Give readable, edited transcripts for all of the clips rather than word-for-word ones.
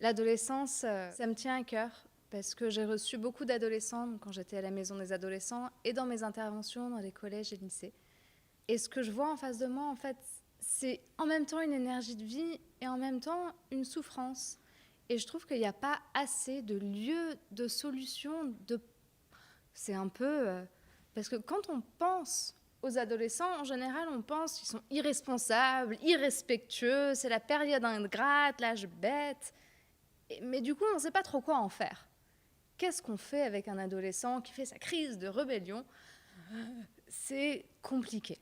L'adolescence, ça me tient à cœur parce que j'ai reçu beaucoup d'adolescents quand j'étais à la maison des adolescents et dans mes interventions dans les collèges et lycées. Et ce que je vois en face de moi, en fait, c'est en même temps une énergie de vie et en même temps une souffrance. Et je trouve qu'il n'y a pas assez de lieux, de solutions. C'est un peu... Parce que quand on pense aux adolescents, en général, on pense qu'ils sont irresponsables, irrespectueux, c'est la période ingrate, l'âge bête. Mais du coup, on ne sait pas trop quoi en faire. Qu'est-ce qu'on fait avec un adolescent qui fait sa crise de rébellion? C'est compliqué.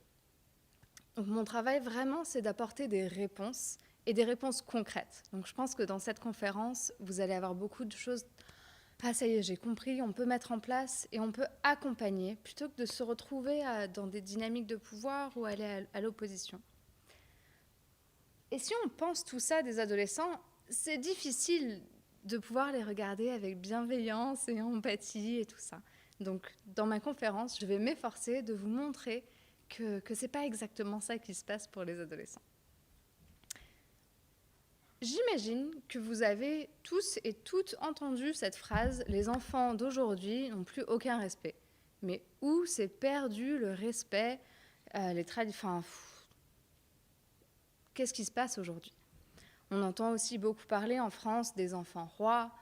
Donc mon travail, vraiment, c'est d'apporter des réponses et des réponses concrètes. Donc je pense que dans cette conférence, vous allez avoir beaucoup de choses. Ah, ça y est, j'ai compris, on peut mettre en place et on peut accompagner plutôt que de se retrouver dans des dynamiques de pouvoir ou aller à l'opposition. Et si on pense tout ça des adolescents, c'est difficile de pouvoir les regarder avec bienveillance et empathie et tout ça. Donc, dans ma conférence, je vais m'efforcer de vous montrer que ce n'est pas exactement ça qui se passe pour les adolescents. J'imagine que vous avez tous et toutes entendu cette phrase « Les enfants d'aujourd'hui n'ont plus aucun respect ». Mais où s'est perdu le respect, les traditions... Qu'est-ce qui se passe aujourd'hui? On entend aussi beaucoup parler en France des enfants rois.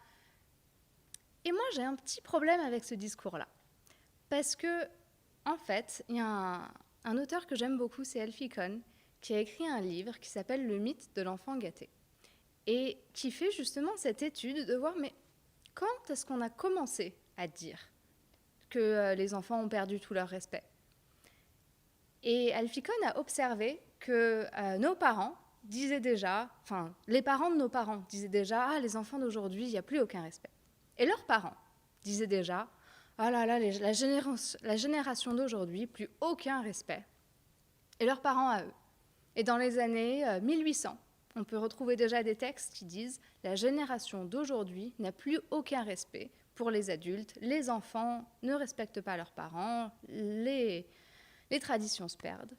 Et moi, j'ai un petit problème avec ce discours-là. Parce que, en fait, il y a un auteur que j'aime beaucoup, c'est Elphi Cohn, qui a écrit un livre qui s'appelle « Le mythe de l'enfant gâté ». Et qui fait justement cette étude de voir, mais quand est-ce qu'on a commencé à dire que les enfants ont perdu tout leur respect? Et Elphi Cohn a observé que nos parents disaient déjà, enfin, les parents de nos parents disaient déjà, ah, les enfants d'aujourd'hui, il n'y a plus aucun respect. Et leurs parents disaient déjà, ah là là, la génération d'aujourd'hui, plus aucun respect. Et leurs parents à eux. Et dans les années 1800, on peut retrouver déjà des textes qui disent « La génération d'aujourd'hui n'a plus aucun respect pour les adultes, les enfants ne respectent pas leurs parents, les traditions se perdent ».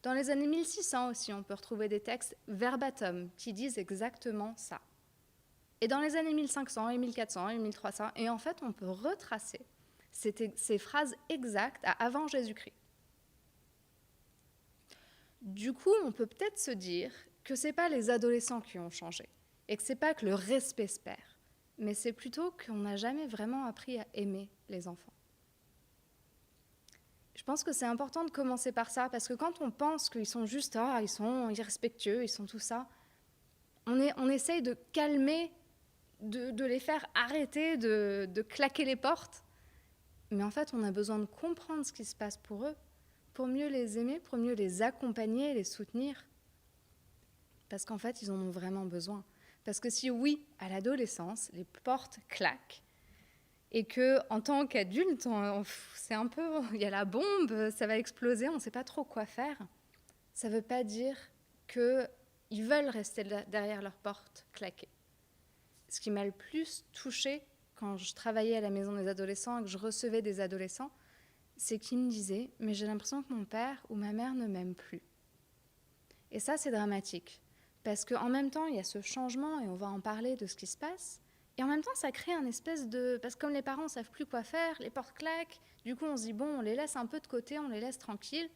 Dans les années 1600 aussi, on peut retrouver des textes verbatim qui disent exactement ça. Et dans les années 1500 et 1400 et 1300, et en fait, on peut retracer ces phrases exactes à avant Jésus-Christ. Du coup, on peut peut-être se dire que ce n'est pas les adolescents qui ont changé et que ce n'est pas que le respect se perd, mais c'est plutôt qu'on n'a jamais vraiment appris à aimer les enfants. Je pense que c'est important de commencer par ça, parce que quand on pense qu'ils sont juste, ils sont irrespectueux, ils sont tout ça, on essaye de calmer, de les faire arrêter, de claquer les portes, mais en fait, on a besoin de comprendre ce qui se passe pour eux, pour mieux les aimer, pour mieux les accompagner, les soutenir. Parce qu'en fait, ils en ont vraiment besoin. Parce que si oui, à l'adolescence, les portes claquent, et qu'en tant qu'adulte, c'est un peu, il y a la bombe, ça va exploser, on ne sait pas trop quoi faire, ça ne veut pas dire qu'ils veulent rester derrière leur porte claquée. Ce qui m'a le plus touchée quand je travaillais à la maison des adolescents et que je recevais des adolescents, c'est qu'ils me disaient « mais j'ai l'impression que mon père ou ma mère ne m'aime plus ». Et ça, c'est dramatique. Parce qu'en même temps, il y a ce changement, et on va en parler de ce qui se passe, et en même temps, ça crée un espèce de... Parce que comme les parents ne savent plus quoi faire, les portes claquent, du coup, on se dit, bon, on les laisse un peu de côté, on les laisse tranquilles.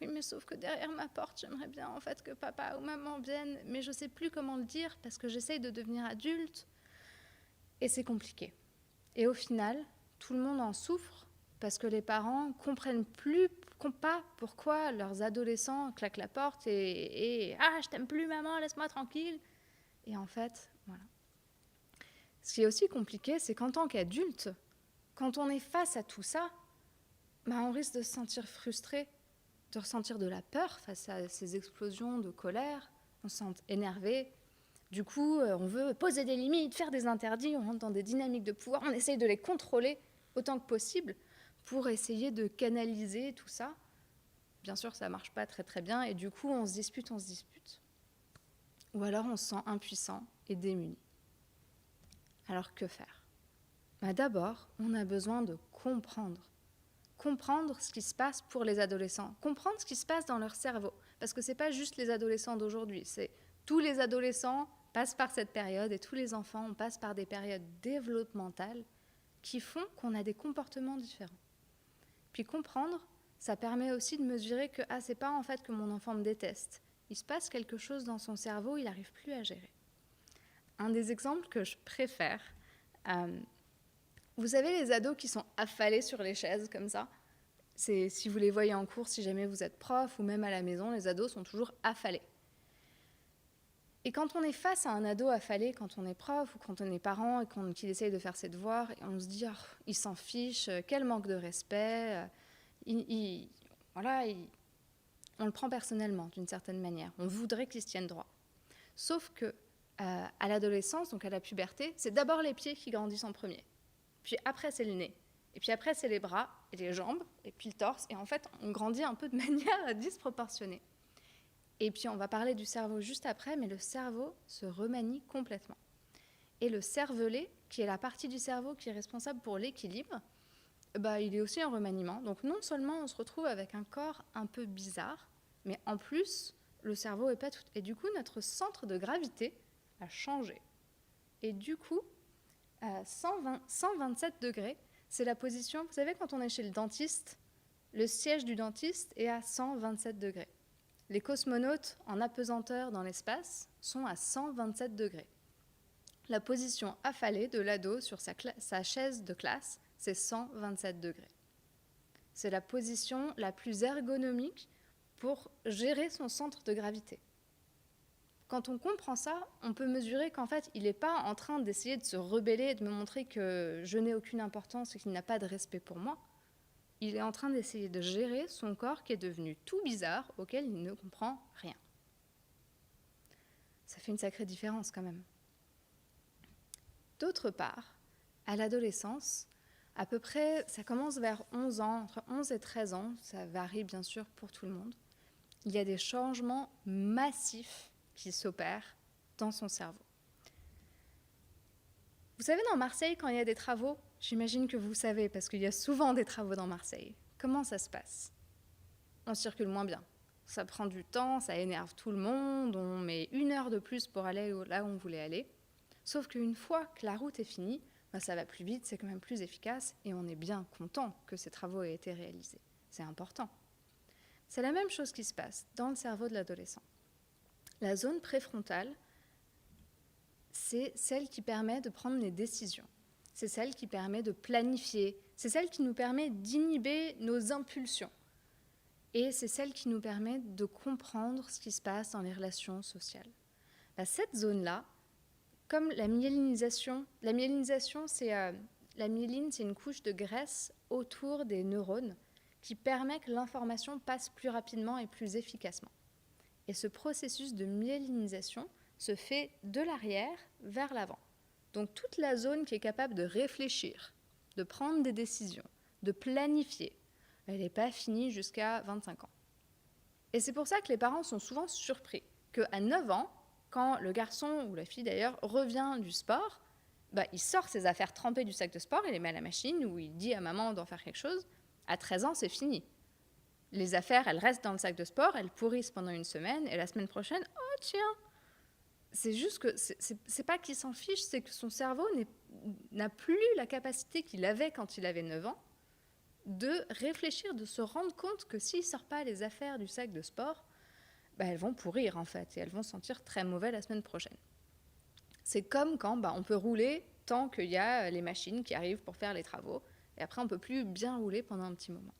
Oui, mais sauf que derrière ma porte, j'aimerais bien en fait que papa ou maman viennent, mais je ne sais plus comment le dire, parce que j'essaye de devenir adulte. Et c'est compliqué. Et au final, tout le monde en souffre, parce que les parents ne comprennent pas pourquoi leurs adolescents claquent la porte et « Ah, je t'aime plus, maman, laisse-moi tranquille ». Et en fait, voilà. Ce qui est aussi compliqué, c'est qu'en tant qu'adulte, quand on est face à tout ça, on risque de se sentir frustré, de ressentir de la peur face à ces explosions de colère, on se sent énervé. Du coup, on veut poser des limites, faire des interdits, on rentre dans des dynamiques de pouvoir, on essaye de les contrôler autant que possible pour essayer de canaliser tout ça. Bien sûr, ça ne marche pas très très bien, et du coup, on se dispute. Ou alors, on se sent impuissant et démuni. Alors, que faire? D'abord, on a besoin de comprendre ce qui se passe pour les adolescents, comprendre ce qui se passe dans leur cerveau, parce que ce n'est pas juste les adolescents d'aujourd'hui, c'est tous les adolescents passe par cette période, et tous les enfants, on passe par des périodes développementales qui font qu'on a des comportements différents. Puis comprendre, ça permet aussi de mesurer que c'est pas en fait que mon enfant me déteste. Il se passe quelque chose dans son cerveau, il n'arrive plus à gérer. Un des exemples que je préfère, vous savez les ados qui sont affalés sur les chaises comme ça, c'est, si vous les voyez en cours, si jamais vous êtes prof ou même à la maison, les ados sont toujours affalés. Et quand on est face à un ado affalé, quand on est prof ou quand on est parent et qu'il essaye de faire ses devoirs, et on se dit il s'en fiche, quel manque de respect, on le prend personnellement d'une certaine manière. On voudrait qu'il se tienne droit. Sauf que à l'adolescence, donc à la puberté, c'est d'abord les pieds qui grandissent en premier. Puis après, c'est le nez. Et puis après, c'est les bras et les jambes, et puis le torse. Et en fait, on grandit un peu de manière disproportionnée. Et puis, on va parler du cerveau juste après, mais le cerveau se remanie complètement. Et le cervelet, qui est la partie du cerveau qui est responsable pour l'équilibre, il est aussi en remaniement. Donc non seulement on se retrouve avec un corps un peu bizarre, mais en plus, le cerveau est pas tout... Et du coup, notre centre de gravité a changé. Et du coup, 127 degrés, c'est la position... Vous savez, quand on est chez le dentiste, le siège du dentiste est à 127 degrés. Les cosmonautes en apesanteur dans l'espace sont à 127 degrés. La position affalée de l'ado sur sa chaise de classe, c'est 127 degrés. C'est la position la plus ergonomique pour gérer son centre de gravité. Quand on comprend ça, on peut mesurer qu'en fait, il n'est pas en train d'essayer de se rebeller et de me montrer que je n'ai aucune importance et qu'il n'a pas de respect pour moi. Il est en train d'essayer de gérer son corps qui est devenu tout bizarre, auquel il ne comprend rien. Ça fait une sacrée différence quand même. D'autre part, à l'adolescence, à peu près, ça commence vers 11 ans, entre 11 et 13 ans, ça varie bien sûr pour tout le monde, il y a des changements massifs qui s'opèrent dans son cerveau. Vous savez, dans Marseille, quand il y a des travaux, j'imagine que vous savez, parce qu'il y a souvent des travaux dans Marseille, comment ça se passe ? On circule moins bien. Ça prend du temps, ça énerve tout le monde, on met 1 heure de plus pour aller là où on voulait aller. Sauf qu'une fois que la route est finie, ça va plus vite, c'est quand même plus efficace, et on est bien content que ces travaux aient été réalisés. C'est important. C'est la même chose qui se passe dans le cerveau de l'adolescent. La zone préfrontale, c'est celle qui permet de prendre les décisions. C'est celle qui permet de planifier. C'est celle qui nous permet d'inhiber nos impulsions. Et c'est celle qui nous permet de comprendre ce qui se passe dans les relations sociales. Cette zone-là, comme la myélinisation, la myéline, c'est une couche de graisse autour des neurones qui permet que l'information passe plus rapidement et plus efficacement. Et ce processus de myélinisation se fait de l'arrière vers l'avant. Donc toute la zone qui est capable de réfléchir, de prendre des décisions, de planifier, elle n'est pas finie jusqu'à 25 ans. Et c'est pour ça que les parents sont souvent surpris qu'à 9 ans, quand le garçon ou la fille d'ailleurs revient du sport, il sort ses affaires trempées du sac de sport, il les met à la machine ou il dit à maman d'en faire quelque chose. À 13 ans, c'est fini. Les affaires, elles restent dans le sac de sport, elles pourrissent pendant 1 semaine et la semaine prochaine, oh tiens, c'est juste que c'est pas qu'il s'en fiche, c'est que son cerveau n'a plus la capacité qu'il avait quand il avait 9 ans de réfléchir, de se rendre compte que s'il ne sort pas les affaires du sac de sport, elles vont pourrir en fait et elles vont sentir très mauvais la semaine prochaine. C'est comme quand on peut rouler tant qu'il y a les machines qui arrivent pour faire les travaux et après on ne peut plus bien rouler pendant un petit moment.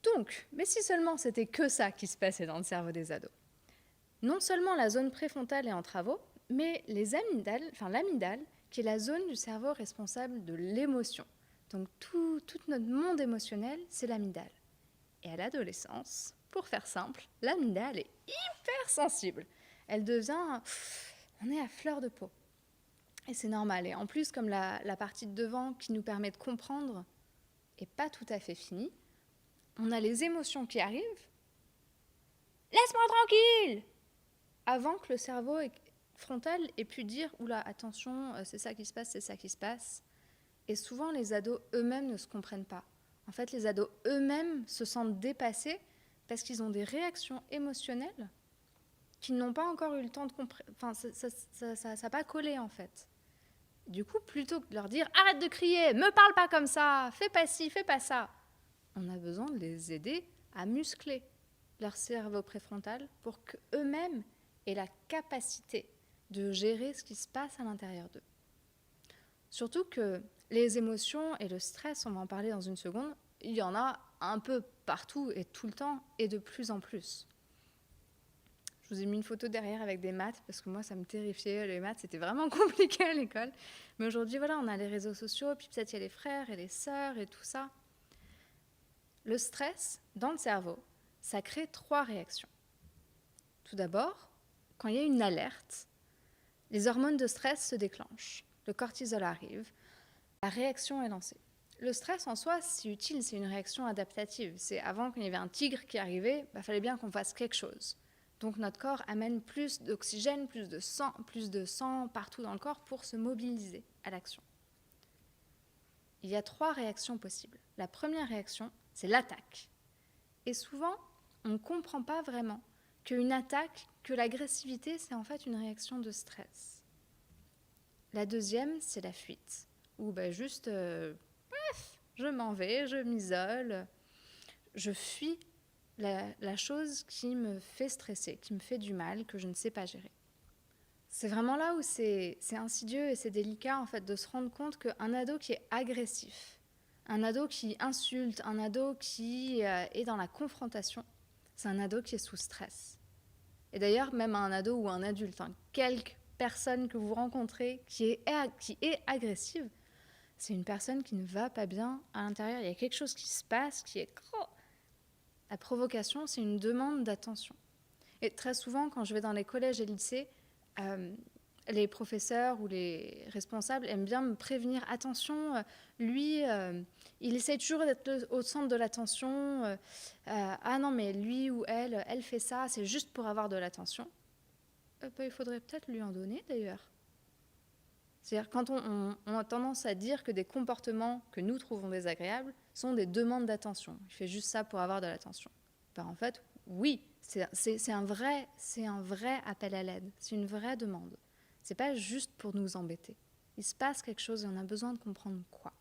Donc, mais si seulement c'était que ça qui se passait dans le cerveau des ados. Non seulement la zone préfrontale est en travaux, mais l'amygdale, qui est la zone du cerveau responsable de l'émotion. Donc tout notre monde émotionnel, c'est l'amygdale. Et à l'adolescence, pour faire simple, l'amygdale est hyper sensible. Elle devient... on est à fleur de peau. Et c'est normal. Et en plus, comme la partie de devant qui nous permet de comprendre n'est pas tout à fait finie, on a les émotions qui arrivent. Laisse-moi tranquille! Avant que le cerveau frontal ait pu dire « Oula, attention, c'est ça qui se passe, c'est ça qui se passe ». Et souvent, les ados eux-mêmes ne se comprennent pas. En fait, les ados eux-mêmes se sentent dépassés parce qu'ils ont des réactions émotionnelles qu'ils n'ont pas encore eu le temps de comprendre. Enfin, ça n'a pas collé en fait. Du coup, plutôt que de leur dire arrête de crier, me parle pas comme ça, fais pas ci, fais pas ça, on a besoin de les aider à muscler leur cerveau préfrontal pour qu'eux-mêmes aient la capacité de gérer ce qui se passe à l'intérieur d'eux. Surtout que les émotions et le stress, on va en parler dans une seconde, il y en a un peu partout et tout le temps et de plus en plus. Je vous ai mis une photo derrière avec des maths parce que moi ça me terrifiait, les maths c'était vraiment compliqué à l'école. Mais aujourd'hui voilà, on a les réseaux sociaux, puis peut-être il y a les frères et les sœurs et tout ça. Le stress dans le cerveau, ça crée 3 réactions. Tout d'abord, quand il y a une alerte, les hormones de stress se déclenchent, le cortisol arrive, la réaction est lancée. Le stress en soi, c'est utile, c'est une réaction adaptative. C'est avant qu'il y avait un tigre qui arrivait, il fallait bien qu'on fasse quelque chose. Donc notre corps amène plus d'oxygène, plus de sang partout dans le corps pour se mobiliser à l'action. Il y a 3 réactions possibles. La première réaction, c'est l'attaque. Et souvent, on ne comprend pas vraiment qu'une attaque, que l'agressivité, c'est en fait une réaction de stress. La deuxième, c'est la fuite. Ou juste, je m'en vais, je m'isole, je fuis la chose qui me fait stresser, qui me fait du mal, que je ne sais pas gérer. C'est vraiment là où c'est insidieux et c'est délicat en fait de se rendre compte qu'un ado qui est agressif, un ado qui insulte, un ado qui est dans la confrontation, c'est un ado qui est sous stress. Et d'ailleurs, même un ado ou un adulte, quelque personne que vous rencontrez qui est agressive, c'est une personne qui ne va pas bien à l'intérieur. Il y a quelque chose qui se passe qui est... La provocation, c'est une demande d'attention. Et très souvent, quand je vais dans les collèges et lycées, les professeurs ou les responsables aiment bien me prévenir. Attention, lui, il essaie toujours d'être au centre de l'attention. Ah non, mais lui ou elle fait ça, c'est juste pour avoir de l'attention. Il faudrait peut-être lui en donner d'ailleurs. C'est-à-dire quand on a tendance à dire que des comportements que nous trouvons désagréables sont des demandes d'attention. Il fait juste ça pour avoir de l'attention. En fait, oui, c'est un vrai appel à l'aide. C'est une vraie demande. C'est pas juste pour nous embêter. Il se passe quelque chose et on a besoin de comprendre quoi.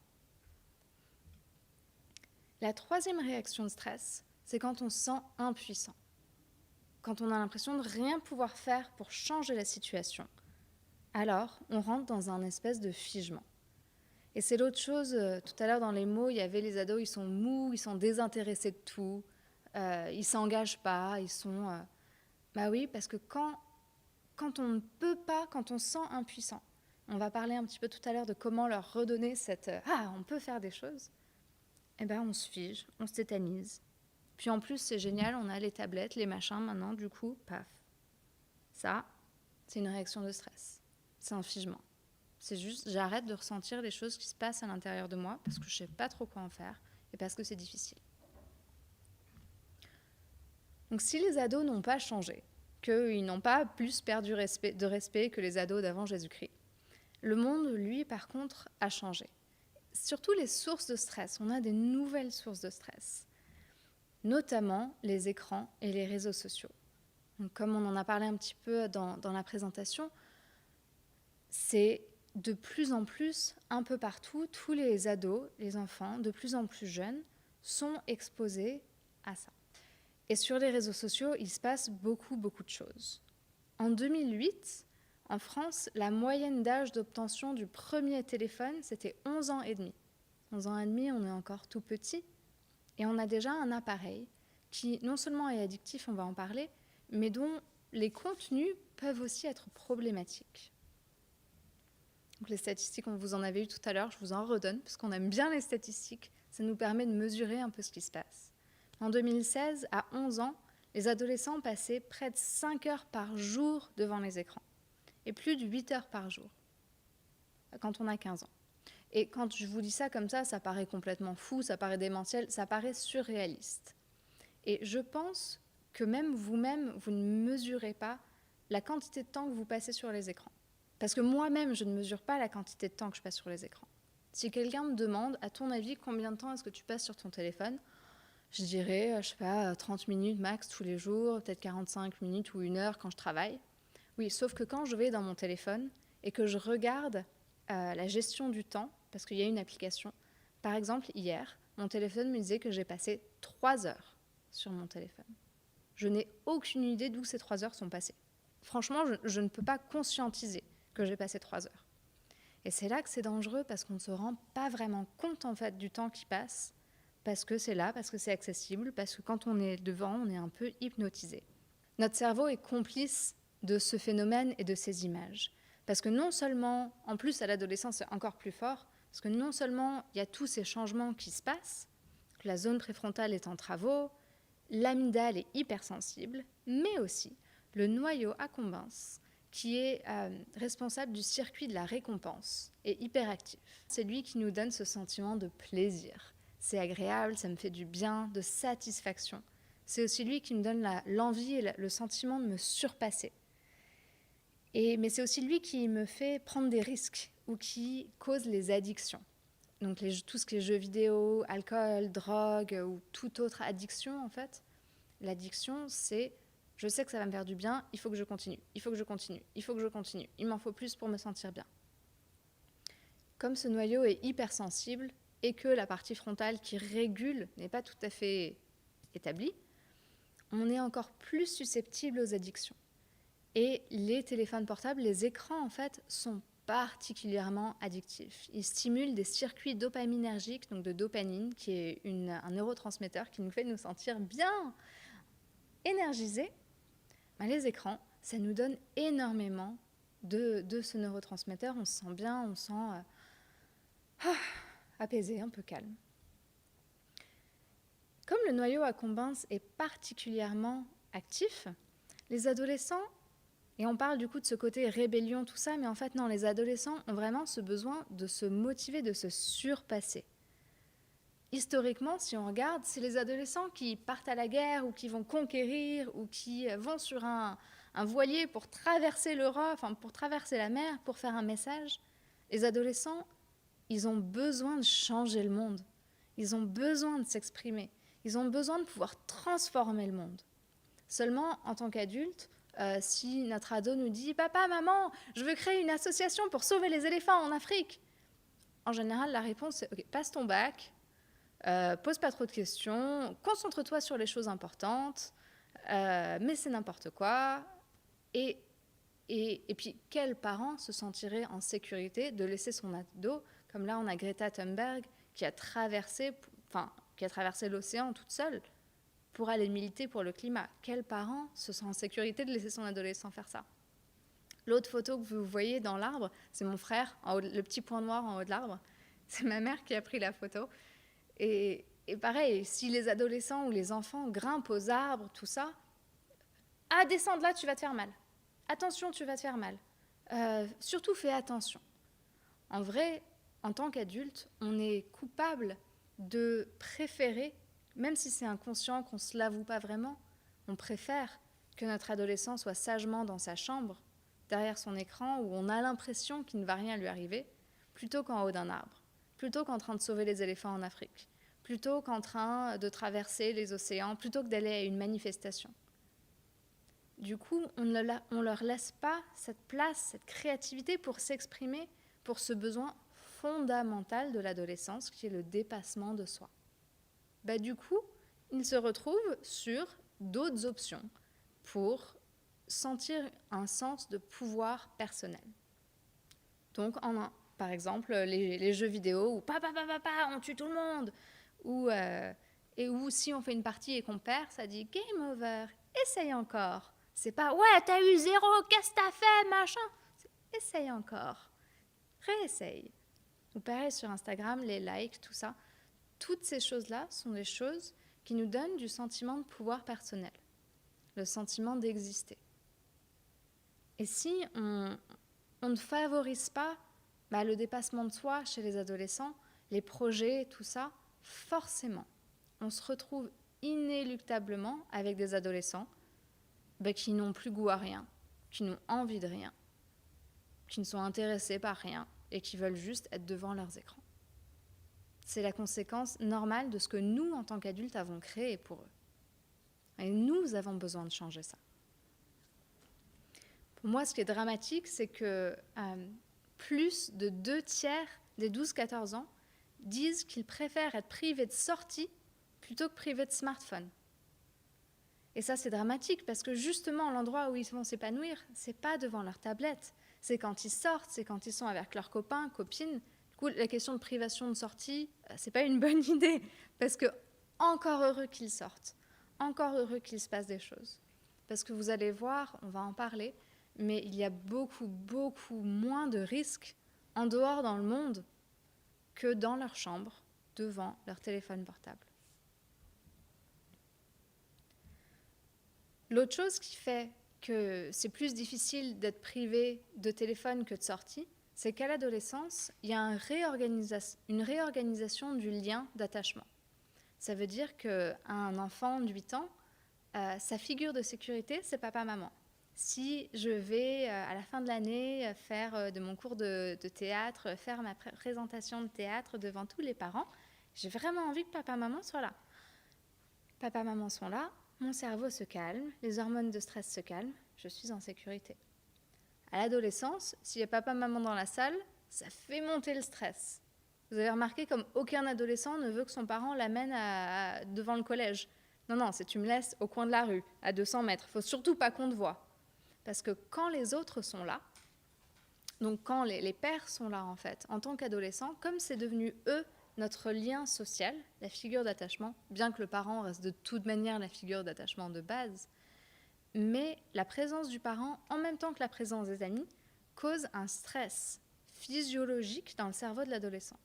La troisième réaction de stress, c'est quand on se sent impuissant. Quand on a l'impression de rien pouvoir faire pour changer la situation. Alors, on rentre dans un espèce de figement. Et c'est l'autre chose, tout à l'heure dans les mots, il y avait les ados, ils sont mous, ils sont désintéressés de tout, ils ne s'engagent pas, ils sont... Bah oui, parce que quand on ne peut pas, quand on se sent impuissant, on va parler un petit peu tout à l'heure de comment leur redonner cette « Ah, on peut faire des choses », eh bien on se fige, on se tétanise. Puis en plus, c'est génial, on a les tablettes, les machins, maintenant, du coup, paf. Ça, c'est une réaction de stress. C'est un figement. C'est juste, j'arrête de ressentir les choses qui se passent à l'intérieur de moi parce que je ne sais pas trop quoi en faire et parce que c'est difficile. Donc si les ados n'ont pas changé, qu'ils n'ont pas plus perdu de respect que les ados d'avant Jésus-Christ, le monde, lui, par contre, a changé. Surtout les sources de stress. On a des nouvelles sources de stress, notamment les écrans et les réseaux sociaux. Donc, comme on en a parlé un petit peu dans la présentation, c'est de plus en plus, un peu partout, tous les ados, les enfants, de plus en plus jeunes, sont exposés à ça. Et sur les réseaux sociaux, il se passe beaucoup de choses. En 2008, en France, la moyenne d'âge d'obtention du premier téléphone, c'était 11 ans et demi. 11 ans et demi, on est encore tout petit. Et on a déjà un appareil qui, non seulement est addictif, on va en parler, mais dont les contenus peuvent aussi être problématiques. Donc les statistiques, on vous en avait eu tout à l'heure, je vous en redonne, parce qu'on aime bien les statistiques, ça nous permet de mesurer un peu ce qui se passe. En 2016, à 11 ans, les adolescents passaient près de 5 heures par jour devant les écrans, et plus de 8 heures par jour, quand on a 15 ans. Et quand je vous dis ça comme ça paraît complètement fou, ça paraît démentiel, ça paraît surréaliste. Et je pense que même vous-même, vous ne mesurez pas la quantité de temps que vous passez sur les écrans. Parce que moi-même, je ne mesure pas la quantité de temps que je passe sur les écrans. Si quelqu'un me demande, à ton avis, combien de temps est-ce que tu passes sur ton téléphone ? Je dirais, je sais pas, 30 minutes max tous les jours, peut-être 45 minutes ou 1 heure quand je travaille. Oui, sauf que quand je vais dans mon téléphone et que je regarde la gestion du temps, parce qu'il y a une application, par exemple, hier, mon téléphone me disait que j'ai passé 3 heures sur mon téléphone. Je n'ai aucune idée d'où ces 3 heures sont passées. Franchement, je ne peux pas conscientiser que j'ai passé 3 heures. Et c'est là que c'est dangereux parce qu'on ne se rend pas vraiment compte en fait du temps qui passe, parce que c'est là, parce que c'est accessible, parce que quand on est devant, on est un peu hypnotisé. Notre cerveau est complice de ce phénomène et de ces images. Parce que non seulement, en plus à l'adolescence c'est encore plus fort, parce que non seulement il y a tous ces changements qui se passent, que la zone préfrontale est en travaux, l'amygdale est hypersensible, mais aussi le noyau accumbens, qui est responsable du circuit de la récompense, est hyperactif. C'est lui qui nous donne ce sentiment de plaisir. C'est agréable, ça me fait du bien, de satisfaction. C'est aussi lui qui me donne l'envie et le sentiment de me surpasser. Mais c'est aussi lui qui me fait prendre des risques ou qui cause les addictions. Donc tout ce qui est jeux vidéo, alcool, drogue ou toute autre addiction en fait. L'addiction, c'est je sais que ça va me faire du bien, il faut que je continue, il faut que je continue, il faut que je continue. Il m'en faut plus pour me sentir bien. Comme ce noyau est hypersensible et que la partie frontale qui régule n'est pas tout à fait établie, on est encore plus susceptible aux addictions. Et les téléphones portables, les écrans en fait, sont particulièrement addictifs. Ils stimulent des circuits dopaminergiques, donc de dopamine, qui est un neurotransmetteur qui nous fait nous sentir bien énergisés. Les écrans, ça nous donne énormément de ce neurotransmetteur. On se sent bien, on se sent apaisé, un peu calme. Comme le noyau accumbens est particulièrement actif, les adolescents, et on parle du coup de ce côté rébellion, tout ça, mais en fait non, les adolescents ont vraiment ce besoin de se motiver, de se surpasser. Historiquement, si on regarde, c'est les adolescents qui partent à la guerre ou qui vont conquérir ou qui vont sur un voilier pour traverser l'Europe, enfin pour traverser la mer, pour faire un message. Les adolescents, ils ont besoin de changer le monde. Ils ont besoin de s'exprimer. Ils ont besoin de pouvoir transformer le monde. Seulement, en tant qu'adulte, si notre ado nous dit « Papa, maman, je veux créer une association pour sauver les éléphants en Afrique », en général, la réponse c'est « Ok, passe ton bac, pose pas trop de questions, concentre-toi sur les choses importantes, mais c'est n'importe quoi. » Et puis, quel parent se sentirait en sécurité de laisser son ado, comme là on a Greta Thunberg, qui a traversé l'océan toute seule pour aller militer pour le climat. Quel parent se sent en sécurité de laisser son adolescent faire ça? L'autre photo que vous voyez dans l'arbre, c'est mon frère, le petit point noir en haut de l'arbre. C'est ma mère qui a pris la photo. Et pareil, si les adolescents ou les enfants grimpent aux arbres, tout ça, descends de là, tu vas te faire mal. Attention, tu vas te faire mal. Surtout, fais attention. En vrai, en tant qu'adulte, on est coupable de préférer, même si c'est inconscient, qu'on ne se l'avoue pas vraiment, on préfère que notre adolescent soit sagement dans sa chambre, derrière son écran, où on a l'impression qu'il ne va rien lui arriver, plutôt qu'en haut d'un arbre, plutôt qu'en train de sauver les éléphants en Afrique, plutôt qu'en train de traverser les océans, plutôt que d'aller à une manifestation. Du coup, on ne leur laisse pas cette place, cette créativité pour s'exprimer, pour ce besoin fondamental de l'adolescence qui est le dépassement de soi. Du coup, ils se retrouvent sur d'autres options pour sentir un sens de pouvoir personnel. Donc, par exemple, les jeux vidéo où papa, on tue tout le monde, et où si on fait une partie et qu'on perd, ça dit game over, essaye encore. C'est pas ouais, t'as eu 0, qu'est-ce que t'as fait, machin. Essaye encore, réessaye. Ou pareil sur Instagram, les likes, tout ça. Toutes ces choses-là sont des choses qui nous donnent du sentiment de pouvoir personnel, le sentiment d'exister. Et si on ne favorise pas le dépassement de soi chez les adolescents, les projets, tout ça, forcément, on se retrouve inéluctablement avec des adolescents qui n'ont plus goût à rien, qui n'ont envie de rien, qui ne sont intéressés par rien et qui veulent juste être devant leurs écrans. C'est la conséquence normale de ce que nous, en tant qu'adultes, avons créé pour eux. Et nous avons besoin de changer ça. Pour moi, ce qui est dramatique, c'est que plus de 2/3 des 12-14 ans disent qu'ils préfèrent être privés de sortie plutôt que privés de smartphone. Et ça, c'est dramatique parce que justement, l'endroit où ils vont s'épanouir, c'est pas devant leur tablette. C'est quand ils sortent, c'est quand ils sont avec leurs copains, copines. Du coup, la question de privation de sortie, c'est pas une bonne idée parce que encore heureux qu'ils sortent, encore heureux qu'il se passe des choses. Parce que vous allez voir, on va en parler, mais il y a beaucoup, beaucoup moins de risques en dehors dans le monde que dans leur chambre, devant leur téléphone portable. L'autre chose qui fait que c'est plus difficile d'être privé de téléphone que de sortie, c'est qu'à l'adolescence, il y a une réorganisation du lien d'attachement. Ça veut dire qu'un enfant de 8 ans, sa figure de sécurité, c'est papa-maman. Si je vais, à la fin de l'année, faire de mon cours de théâtre, faire ma présentation de théâtre devant tous les parents, j'ai vraiment envie que papa-maman soit là. Papa-maman sont là, mon cerveau se calme, les hormones de stress se calment, je suis en sécurité. À l'adolescence, s'il y a papa-maman dans la salle, ça fait monter le stress. Vous avez remarqué comme aucun adolescent ne veut que son parent l'amène devant le collège. Non, c'est tu me laisses au coin de la rue, à 200 mètres. Il ne faut surtout pas qu'on te voie. Parce que quand les autres sont là, donc quand les pères sont là en fait, en tant qu'adolescents, comme c'est devenu eux notre lien social, la figure d'attachement, bien que le parent reste de toute manière la figure d'attachement de base, mais la présence du parent, en même temps que la présence des amis, cause un stress physiologique dans le cerveau de l'adolescent.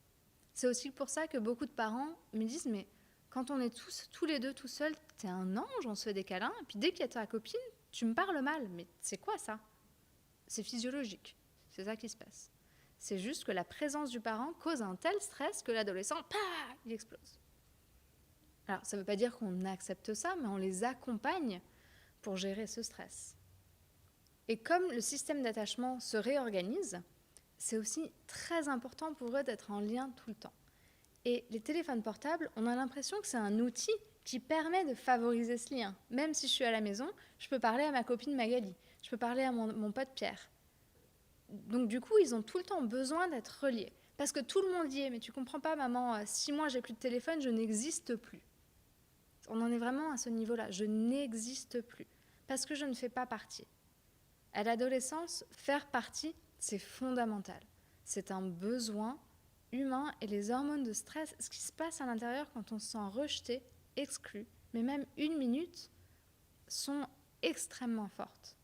C'est aussi pour ça que beaucoup de parents me disent « mais quand on est tous les deux tout seuls, t'es un ange, on se fait des câlins, et puis dès qu'il y a ta copine, tu me parles mal. Mais c'est quoi ça ?» C'est physiologique, c'est ça qui se passe. C'est juste que la présence du parent cause un tel stress que l'adolescent, il explose. Alors, ça ne veut pas dire qu'on accepte ça, mais on les accompagne pour gérer ce stress. Et comme le système d'attachement se réorganise, c'est aussi très important pour eux d'être en lien tout le temps. Et les téléphones portables, on a l'impression que c'est un outil qui permet de favoriser ce lien. Même si je suis à la maison, je peux parler à ma copine Magali, je peux parler à mon pote Pierre. Donc du coup, ils ont tout le temps besoin d'être reliés. Parce que tout le monde dit « mais tu comprends pas maman, si moi j'ai plus de téléphone, je n'existe plus ». On en est vraiment à ce niveau-là, je n'existe plus. Parce que je ne fais pas partie. À l'adolescence, faire partie, c'est fondamental. C'est un besoin humain et les hormones de stress, ce qui se passe à l'intérieur quand on se sent rejeté, exclu, mais même 1 minute, sont extrêmement fortes.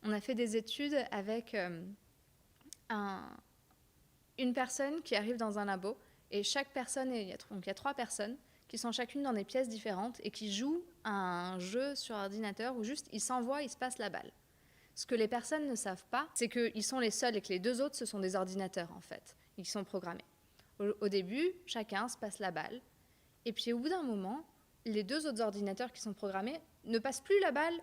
On a fait des études avec une personne qui arrive dans un labo et chaque personne, il y a 3 personnes qui sont chacune dans des pièces différentes et qui jouent à un jeu sur ordinateur où juste ils s'envoient, ils se passent la balle. Ce que les personnes ne savent pas, c'est qu'ils sont les seuls et que les 2 autres, ce sont des ordinateurs en fait, et qui sont programmés. Au début, chacun se passe la balle et puis au bout d'un moment, les 2 autres ordinateurs qui sont programmés ne passent plus la balle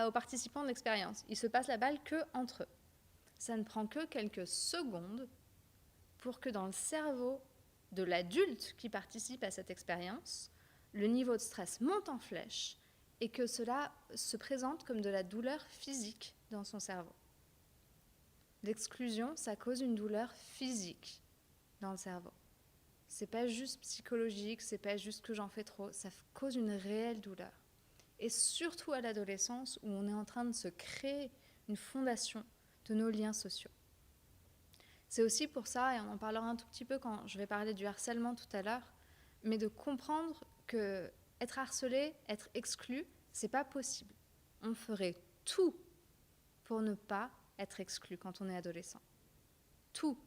aux participants de l'expérience. Ils se passent la balle qu'entre eux. Ça ne prend que quelques secondes pour que dans le cerveau de l'adulte qui participe à cette expérience, le niveau de stress monte en flèche et que cela se présente comme de la douleur physique dans son cerveau. L'exclusion, ça cause une douleur physique dans le cerveau. C'est pas juste psychologique, c'est pas juste que j'en fais trop, ça cause une réelle douleur. Et surtout à l'adolescence où on est en train de se créer une fondation de nos liens sociaux. C'est aussi pour ça, et on en parlera un tout petit peu quand je vais parler du harcèlement tout à l'heure, mais de comprendre que être harcelé, être exclu, c'est pas possible. On ferait tout pour ne pas être exclu quand on est adolescent. Tout.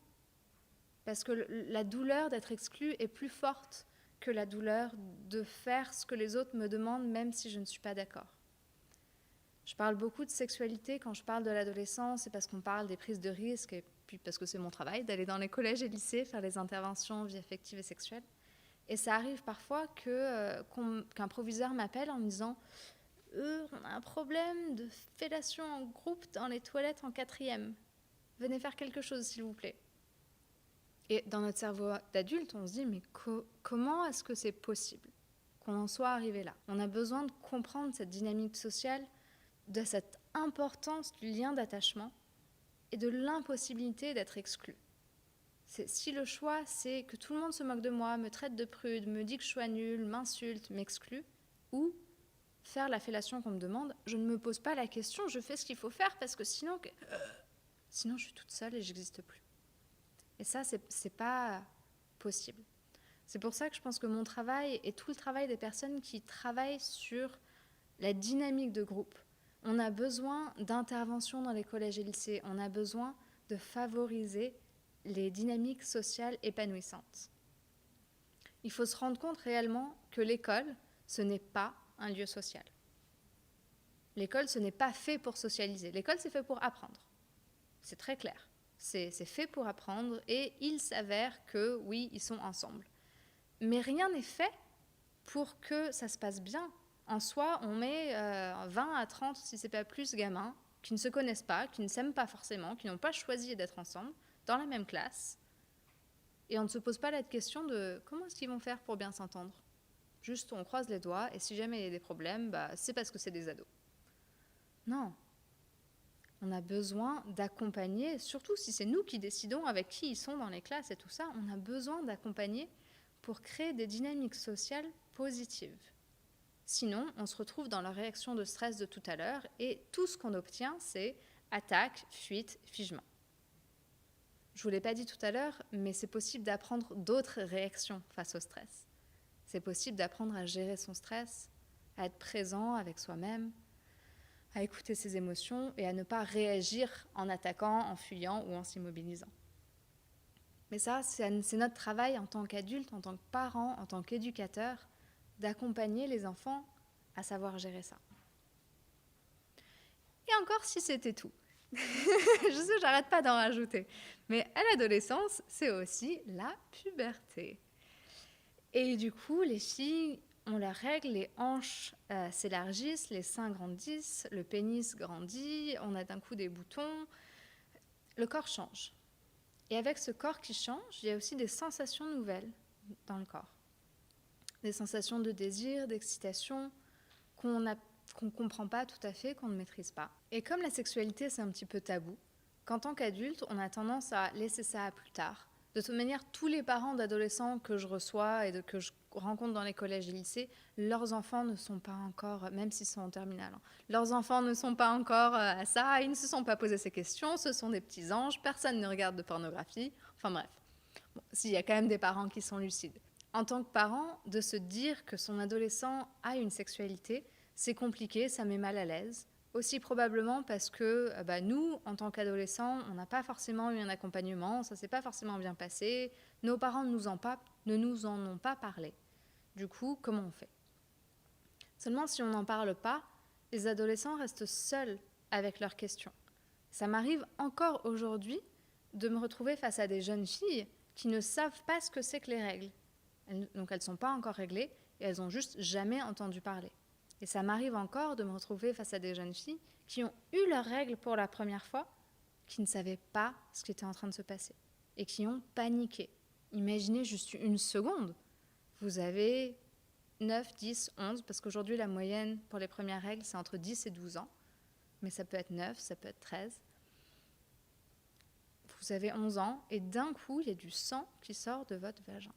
Parce que la douleur d'être exclu est plus forte que la douleur de faire ce que les autres me demandent, même si je ne suis pas d'accord. Je parle beaucoup de sexualité quand je parle de l'adolescence, c'est parce qu'on parle des prises de risques, et puis parce que c'est mon travail d'aller dans les collèges et lycées, faire les interventions vie affective et sexuelle. Et ça arrive parfois qu'un proviseur m'appelle en me disant « on a un problème de fellation en groupe dans les toilettes en 4e. Venez faire quelque chose, s'il vous plaît. » Et dans notre cerveau d'adulte, on se dit, mais comment est-ce que c'est possible qu'on en soit arrivé là? On a besoin de comprendre cette dynamique sociale, de cette importance du lien d'attachement et de l'impossibilité d'être exclu. Si le choix, c'est que tout le monde se moque de moi, me traite de prude, me dit que je suis nulle, m'insulte, m'exclut, ou faire la fellation qu'on me demande, je ne me pose pas la question, je fais ce qu'il faut faire parce que sinon je suis toute seule et j'existe plus. Et ça, c'est pas possible. C'est pour ça que je pense que mon travail et tout le travail des personnes qui travaillent sur la dynamique de groupe, on a besoin d'interventions dans les collèges et lycées, on a besoin de favoriser les dynamiques sociales épanouissantes. Il faut se rendre compte réellement que l'école, ce n'est pas un lieu social. L'école, ce n'est pas fait pour socialiser. L'école, c'est fait pour apprendre. C'est très clair. C'est fait pour apprendre et il s'avère que, oui, ils sont ensemble. Mais rien n'est fait pour que ça se passe bien. En soi, on met 20 à 30, si ce n'est pas plus, gamins qui ne se connaissent pas, qui ne s'aiment pas forcément, qui n'ont pas choisi d'être ensemble, dans la même classe. Et on ne se pose pas la question de comment est-ce qu'ils vont faire pour bien s'entendre. Juste, on croise les doigts et si jamais il y a des problèmes, c'est parce que c'est des ados. Non. On a besoin d'accompagner, surtout si c'est nous qui décidons avec qui ils sont dans les classes et tout ça, on a besoin d'accompagner pour créer des dynamiques sociales positives. Sinon, on se retrouve dans la réaction de stress de tout à l'heure et tout ce qu'on obtient, c'est attaque, fuite, figement. Je ne vous l'ai pas dit tout à l'heure, mais c'est possible d'apprendre d'autres réactions face au stress. C'est possible d'apprendre à gérer son stress, à être présent avec soi-même, à écouter ses émotions et à ne pas réagir en attaquant, en fuyant ou en s'immobilisant. Mais ça, c'est notre travail en tant qu'adulte, en tant que parent, en tant qu'éducateur, d'accompagner les enfants à savoir gérer ça. Et encore si c'était tout. Je sais, j'arrête pas d'en rajouter. Mais à l'adolescence, c'est aussi la puberté. Et du coup, les filles ont leurs règles, les hanches s'élargissent, les seins grandissent, le pénis grandit, on a d'un coup des boutons, le corps change. Et avec ce corps qui change, il y a aussi des sensations nouvelles dans le corps. Des sensations de désir, d'excitation qu'on ne comprend pas tout à fait, qu'on ne maîtrise pas. Et comme la sexualité, c'est un petit peu tabou, qu'en tant qu'adulte, on a tendance à laisser ça à plus tard. De toute manière, tous les parents d'adolescents que je reçois et que je rencontre dans les collèges et lycées, leurs enfants ne sont pas encore, même s'ils sont en terminale, leurs enfants ne sont pas encore à ça, ils ne se sont pas posé ces questions, ce sont des petits anges, personne ne regarde de pornographie, enfin bref. Bon, s'il y a quand même des parents qui sont lucides. En tant que parent, de se dire que son adolescent a une sexualité, c'est compliqué, ça met mal à l'aise. Aussi probablement parce que nous, en tant qu'adolescents, on n'a pas forcément eu un accompagnement, ça ne s'est pas forcément bien passé, nos parents ne nous en ont pas parlé. Du coup, comment on fait? Seulement, si on n'en parle pas, les adolescents restent seuls avec leurs questions. Ça m'arrive encore aujourd'hui de me retrouver face à des jeunes filles qui ne savent pas ce que c'est que les règles. Donc elles ne sont pas encore réglées et elles n'ont juste jamais entendu parler. Et ça m'arrive encore de me retrouver face à des jeunes filles qui ont eu leurs règles pour la première fois, qui ne savaient pas ce qui était en train de se passer et qui ont paniqué. Imaginez juste une seconde. Vous avez 9, 10, 11, parce qu'aujourd'hui la moyenne pour les premières règles c'est entre 10 et 12 ans, mais ça peut être 9, ça peut être 13. Vous avez 11 ans et d'un coup il y a du sang qui sort de votre vagin.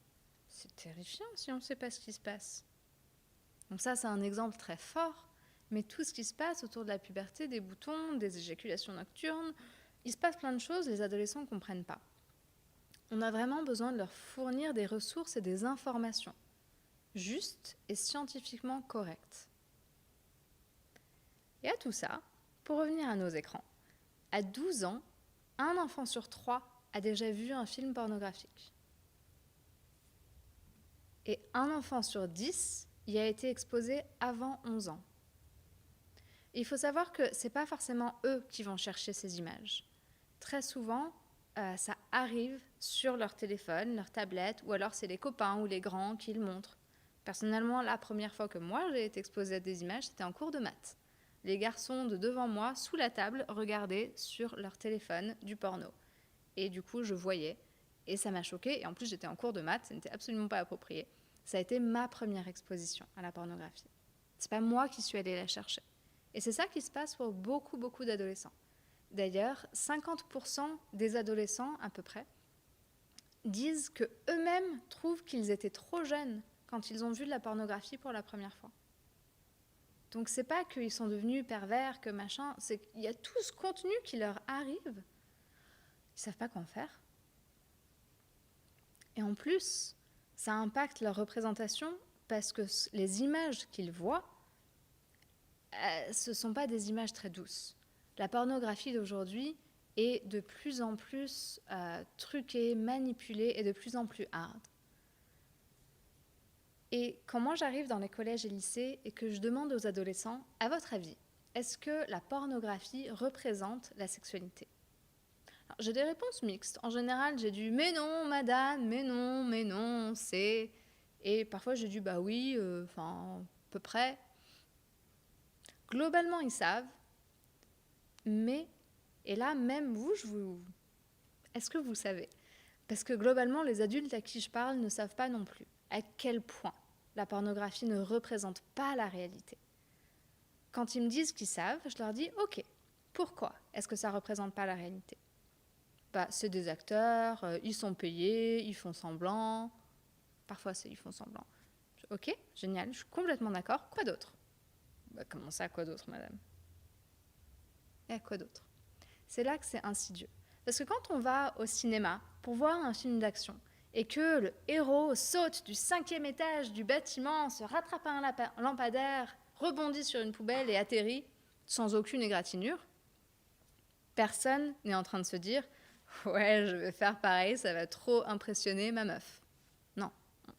C'est terrifiant si on ne sait pas ce qui se passe. Donc ça, c'est un exemple très fort, mais tout ce qui se passe autour de la puberté, des boutons, des éjaculations nocturnes, il se passe plein de choses, les adolescents ne comprennent pas. On a vraiment besoin de leur fournir des ressources et des informations, justes et scientifiquement correctes. Et à tout ça, pour revenir à nos écrans, à 12 ans, un enfant sur 3 a déjà vu un film pornographique. Et un enfant sur 10 y a été exposé avant 11 ans. Et il faut savoir que ce n'est pas forcément eux qui vont chercher ces images. Très souvent, ça arrive sur leur téléphone, leur tablette, ou alors c'est les copains ou les grands qui le montrent. Personnellement, la première fois que moi j'ai été exposée à des images, c'était en cours de maths. Les garçons de devant moi, sous la table, regardaient sur leur téléphone du porno. Et du coup, je voyais. Et ça m'a choquée. Et en plus, j'étais en cours de maths, ça n'était absolument pas approprié. Ça a été ma première exposition à la pornographie. C'est pas moi qui suis allée la chercher. Et c'est ça qui se passe pour beaucoup, beaucoup d'adolescents. D'ailleurs, 50% des adolescents, à peu près, disent qu'eux-mêmes trouvent qu'ils étaient trop jeunes quand ils ont vu de la pornographie pour la première fois. Donc c'est pas qu'ils sont devenus pervers, que machin, c'est qu'il y a tout ce contenu qui leur arrive. Ils savent pas qu'en faire. Et en plus, ça impacte leur représentation parce que les images qu'ils voient, ce sont pas des images très douces. La pornographie d'aujourd'hui est de plus en plus truquée, manipulée et de plus en plus hard. Et quand moi j'arrive dans les collèges et lycées et que je demande aux adolescents, à votre avis, est-ce que la pornographie représente la sexualité ? Alors, j'ai des réponses mixtes. En général, j'ai du « mais non, madame, mais non, c'est… » Et parfois, j'ai du « bah oui, à peu près ». Globalement, ils savent, mais… Et là, même vous, est-ce que vous savez ? Parce que globalement, les adultes à qui je parle ne savent pas non plus à quel point la pornographie ne représente pas la réalité. Quand ils me disent qu'ils savent, je leur dis « Ok, pourquoi est-ce que ça ne représente pas la réalité ?» C'est des acteurs, ils sont payés, ils font semblant. Parfois, ils font semblant. Ok, génial, je suis complètement d'accord. Quoi d'autre ? Comment ça, quoi d'autre, madame ? Et à quoi d'autre ? C'est là que c'est insidieux. Parce que quand on va au cinéma pour voir un film d'action et que le héros saute du 5e étage du bâtiment, se rattrape à un lampadaire, rebondit sur une poubelle et atterrit sans aucune égratignure, personne n'est en train de se dire « Ouais, je vais faire pareil, ça va trop impressionner ma meuf ». Non,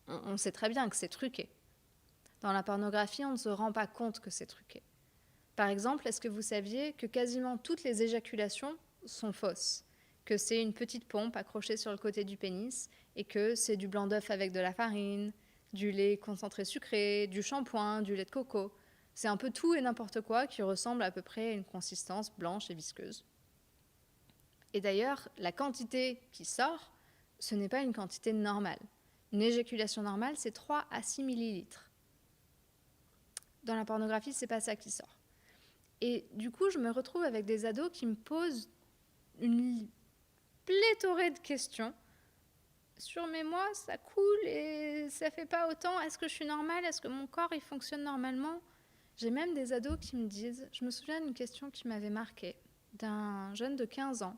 on sait très bien que c'est truqué. Dans la pornographie, on ne se rend pas compte que c'est truqué. Par exemple, est-ce que vous saviez que quasiment toutes les éjaculations sont fausses ? Que c'est une petite pompe accrochée sur le côté du pénis et que c'est du blanc d'œuf avec de la farine, du lait concentré sucré, du shampoing, du lait de coco. C'est un peu tout et n'importe quoi qui ressemble à peu près à une consistance blanche et visqueuse. Et d'ailleurs, la quantité qui sort, ce n'est pas une quantité normale. Une éjaculation normale, c'est 3 à 6 millilitres. Dans la pornographie, c'est pas ça qui sort. Et du coup, je me retrouve avec des ados qui me posent une pléthorée de questions sur « mais moi, ça coule et ça fait pas autant, est-ce que je suis normale, est-ce que mon corps il fonctionne normalement ?» J'ai même des ados qui me disent, je me souviens d'une question qui m'avait marquée, d'un jeune de 15 ans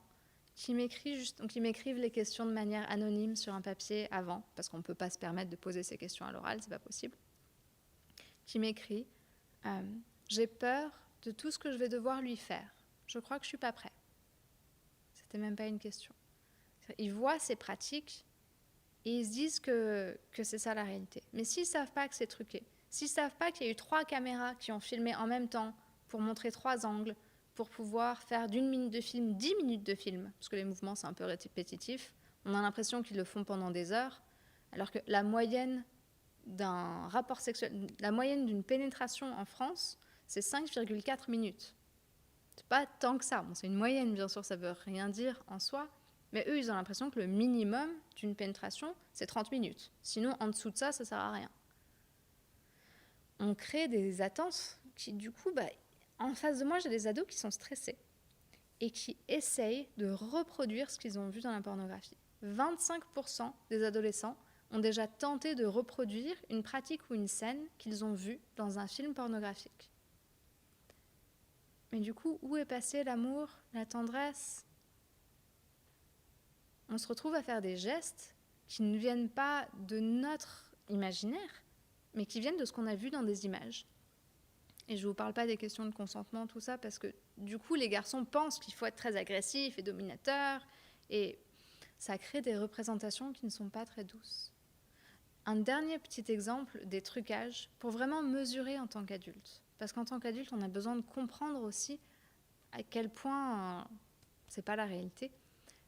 qui m'écrivent les questions de manière anonyme sur un papier avant, parce qu'on ne peut pas se permettre de poser ces questions à l'oral, c'est pas possible, qui m'écrit j'ai peur de tout ce que je vais devoir lui faire. Je crois que je ne suis pas prêt. » C'était même pas une question. Ils voient ces pratiques et ils se disent que c'est ça la réalité. Mais s'ils ne savent pas que c'est truqué, s'ils ne savent pas qu'il y a eu 3 caméras qui ont filmé en même temps pour montrer 3 angles, pour pouvoir faire d'1 minute de film 10 minutes de film, parce que les mouvements c'est un peu répétitif, on a l'impression qu'ils le font pendant des heures, alors que la moyenne d'un rapport sexuel, la moyenne d'une pénétration en France, c'est 5,4 minutes. C'est pas tant que ça. Bon, c'est une moyenne, bien sûr, ça veut rien dire en soi, mais eux, ils ont l'impression que le minimum d'une pénétration, c'est 30 minutes. Sinon, en dessous de ça, ça sert à rien. On crée des attentes qui, du coup, en face de moi, j'ai des ados qui sont stressés et qui essayent de reproduire ce qu'ils ont vu dans la pornographie. 25% des adolescents ont déjà tenté de reproduire une pratique ou une scène qu'ils ont vue dans un film pornographique. Mais du coup, où est passé l'amour, la tendresse ? On se retrouve à faire des gestes qui ne viennent pas de notre imaginaire, mais qui viennent de ce qu'on a vu dans des images. Et je ne vous parle pas des questions de consentement, tout ça, parce que du coup, les garçons pensent qu'il faut être très agressif et dominateur, et ça crée des représentations qui ne sont pas très douces. Un dernier petit exemple des trucages pour vraiment mesurer en tant qu'adulte. Parce qu'en tant qu'adulte, on a besoin de comprendre aussi à quel point c'est pas la réalité.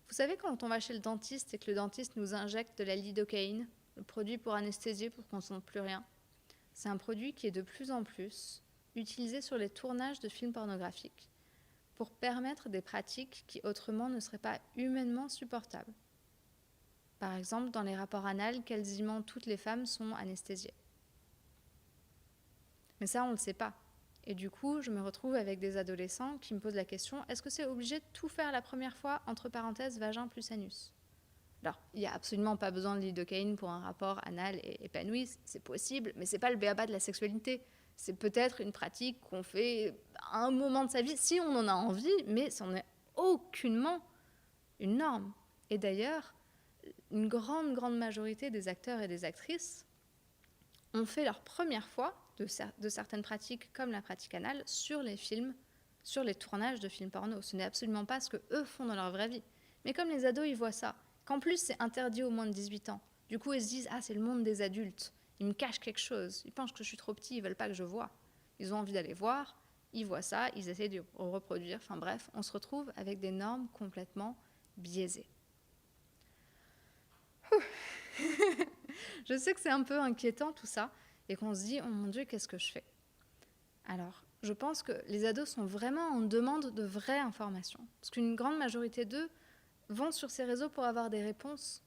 Vous savez, quand on va chez le dentiste et que le dentiste nous injecte de la lidocaïne, le produit pour anesthésier pour qu'on ne sente plus rien, c'est un produit qui est de plus en plus utilisé sur les tournages de films pornographiques pour permettre des pratiques qui autrement ne seraient pas humainement supportables. Par exemple, dans les rapports anals, quasiment toutes les femmes sont anesthésiées. Mais ça, on ne le sait pas. Et du coup, je me retrouve avec des adolescents qui me posent la question, est-ce que c'est obligé de tout faire la première fois, entre parenthèses, vagin plus anus? Alors, il n'y a absolument pas besoin de lidocaïne pour un rapport anal et épanoui, c'est possible, mais c'est pas le b.a.-ba de la sexualité. C'est peut-être une pratique qu'on fait à un moment de sa vie, si on en a envie, mais ça n'est aucunement une norme. Et d'ailleurs, une grande majorité des acteurs et des actrices ont fait leur première fois de certaines pratiques comme la pratique anale sur les films, sur les tournages de films porno. Ce n'est absolument pas ce qu'eux font dans leur vraie vie. Mais comme les ados, ils voient ça, qu'en plus c'est interdit aux moins de 18 ans, du coup ils se disent « Ah, c'est le monde des adultes, ils me cachent quelque chose, ils pensent que je suis trop petit, ils veulent pas que je voie. » Ils ont envie d'aller voir, ils voient ça, ils essaient de reproduire. Enfin bref, on se retrouve avec des normes complètement biaisées. Je sais que c'est un peu inquiétant tout ça, et qu'on se dit « Oh mon Dieu, qu'est-ce que je fais ?» Alors, je pense que les ados sont vraiment en demande de vraies informations. Parce qu'une grande majorité d'eux vont sur ces réseaux pour avoir des réponses.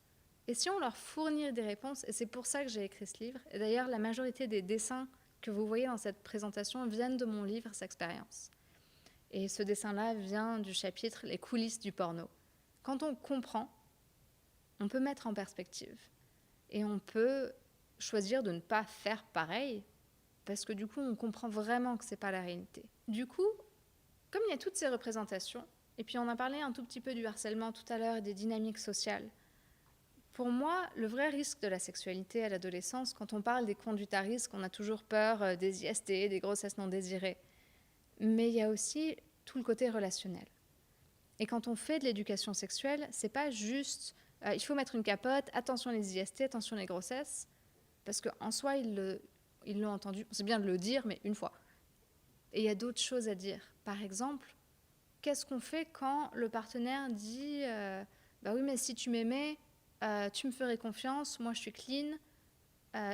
Et si on leur fournit des réponses, et c'est pour ça que j'ai écrit ce livre, et d'ailleurs la majorité des dessins que vous voyez dans cette présentation viennent de mon livre Sexpérience. Et ce dessin-là vient du chapitre Les coulisses du porno. Quand on comprend, on peut mettre en perspective. Et on peut choisir de ne pas faire pareil, parce que du coup, on comprend vraiment que ce n'est pas la réalité. Du coup, comme il y a toutes ces représentations, et puis on a parlé un tout petit peu du harcèlement tout à l'heure et des dynamiques sociales, pour moi, le vrai risque de la sexualité à l'adolescence, quand on parle des conduites à risque, on a toujours peur des IST, des grossesses non désirées. Mais il y a aussi tout le côté relationnel. Et quand on fait de l'éducation sexuelle, c'est pas juste il faut mettre une capote, attention les IST, attention les grossesses, parce qu'en soi, ils l'ont entendu. C'est bien de le dire, mais une fois. Et il y a d'autres choses à dire. Par exemple, qu'est-ce qu'on fait quand le partenaire dit bah oui, mais si tu m'aimais, tu me ferais confiance, moi je suis clean,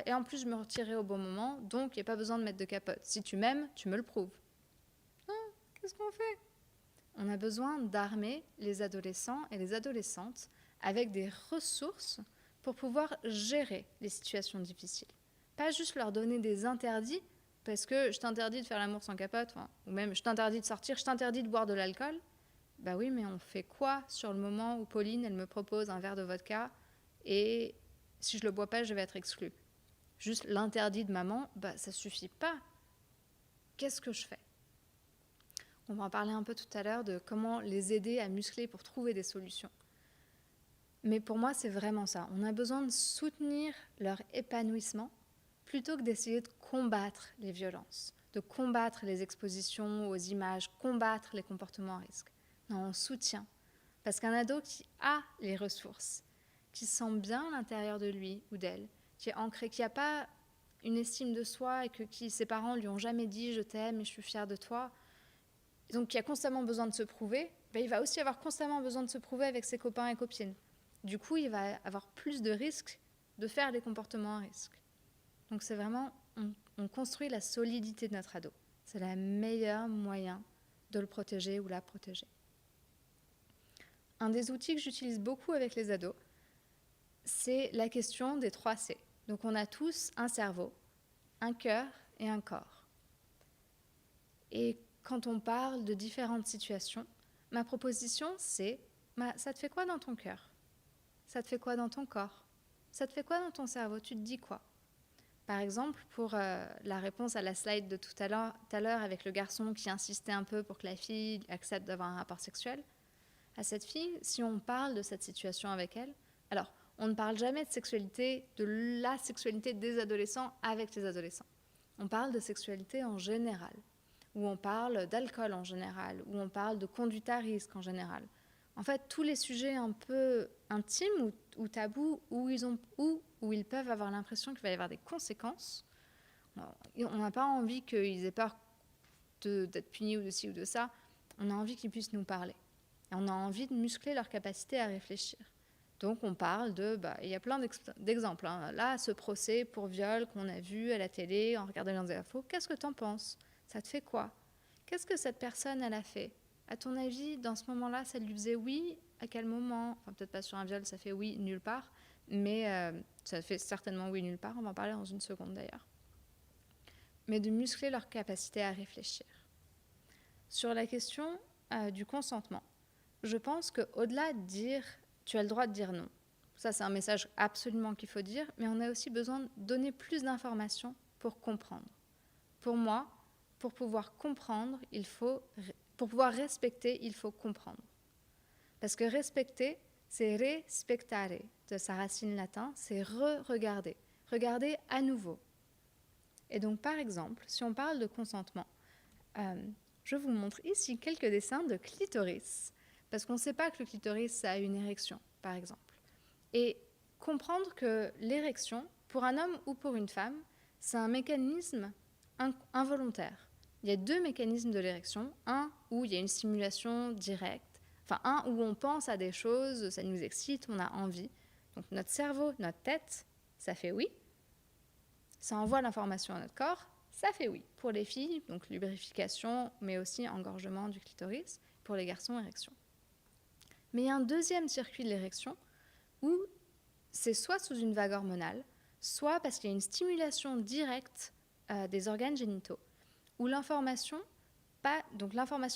et en plus je me retirerai au bon moment, donc il n'y a pas besoin de mettre de capote. Si tu m'aimes, tu me le prouves. Qu'est-ce qu'on fait? On a besoin d'armer les adolescents et les adolescentes avec des ressources pour pouvoir gérer les situations difficiles. Pas juste leur donner des interdits, parce que je t'interdis de faire l'amour sans capote, ou même je t'interdis de sortir, je t'interdis de boire de l'alcool. Bah oui, mais on fait quoi sur le moment où Pauline, elle me propose un verre de vodka et si je le bois pas, je vais être exclue. Juste l'interdit de maman, bah ça suffit pas. Qu'est-ce que je fais? On va en parler un peu tout à l'heure de comment les aider à muscler pour trouver des solutions. Mais pour moi, c'est vraiment ça. On a besoin de soutenir leur épanouissement plutôt que d'essayer de combattre les violences, de combattre les expositions aux images, combattre les comportements à risque. Non, on soutient. Parce qu'un ado qui a les ressources, qui se sent bien à l'intérieur de lui ou d'elle, qui est ancré, qui n'a pas une estime de soi et que ses parents lui ont jamais dit « je t'aime et je suis fière de toi », donc qui a constamment besoin de se prouver, ben, il va aussi avoir constamment besoin de se prouver avec ses copains et copines. Du coup, il va avoir plus de risques de faire des comportements à risque. Donc c'est vraiment, on construit la solidité de notre ado. C'est le meilleur moyen de le protéger ou la protéger. Un des outils que j'utilise beaucoup avec les ados, c'est la question des 3 C. Donc on a tous un cerveau, un cœur et un corps. Et quand on parle de différentes situations, ma proposition c'est, ça te fait quoi dans ton cœur? Ça te fait quoi dans ton corps? Ça te fait quoi dans ton cerveau? Tu te dis quoi? Par exemple, pour la réponse à la slide de tout à l'heure avec le garçon qui insistait un peu pour que la fille accepte d'avoir un rapport sexuel, à cette fille, si on parle de cette situation avec elle, alors on ne parle jamais de sexualité, de la sexualité des adolescents avec les adolescents. On parle de sexualité en général, ou on parle d'alcool en général, ou on parle de conduite à risque en général. En fait, tous les sujets un peu intimes ou tabous, où ils peuvent avoir l'impression qu'il va y avoir des conséquences, on n'a pas envie qu'ils aient peur d'être punis ou de ci ou de ça, on a envie qu'ils puissent nous parler. Et on a envie de muscler leur capacité à réfléchir. Donc on parle il y a plein d'exemples. Là, ce procès pour viol qu'on a vu à la télé, en regardant les infos, qu'est-ce que t'en penses? Ça te fait quoi? Qu'est-ce que cette personne, elle a fait? À ton avis, dans ce moment-là, ça lui faisait oui à quel moment, enfin peut-être pas sur un viol, ça fait oui nulle part, mais ça fait certainement oui nulle part, on va en parler dans une seconde d'ailleurs. Mais de muscler leur capacité à réfléchir. Sur la question du consentement, je pense qu'au-delà de dire « tu as le droit de dire non », ça c'est un message absolument qu'il faut dire, mais on a aussi besoin de donner plus d'informations pour comprendre. Pour moi, pour pouvoir comprendre, pour pouvoir respecter, il faut comprendre. Parce que respecter, c'est respectare, de sa racine latine, c'est re-regarder, regarder à nouveau. Et donc par exemple, si on parle de consentement, je vous montre ici quelques dessins de clitoris, parce qu'on ne sait pas que le clitoris ça a une érection, par exemple. Et comprendre que l'érection, pour un homme ou pour une femme, c'est un mécanisme involontaire. Il y a deux mécanismes de l'érection, un où il y a une stimulation directe, enfin un où on pense à des choses, ça nous excite, on a envie. Donc notre cerveau, notre tête, ça fait oui. Ça envoie l'information à notre corps, ça fait oui. Pour les filles, donc lubrification, mais aussi engorgement du clitoris. Pour les garçons, érection. Mais il y a un deuxième circuit de l'érection où c'est soit sous une vague hormonale, soit parce qu'il y a une stimulation directe des organes génitaux, où l'information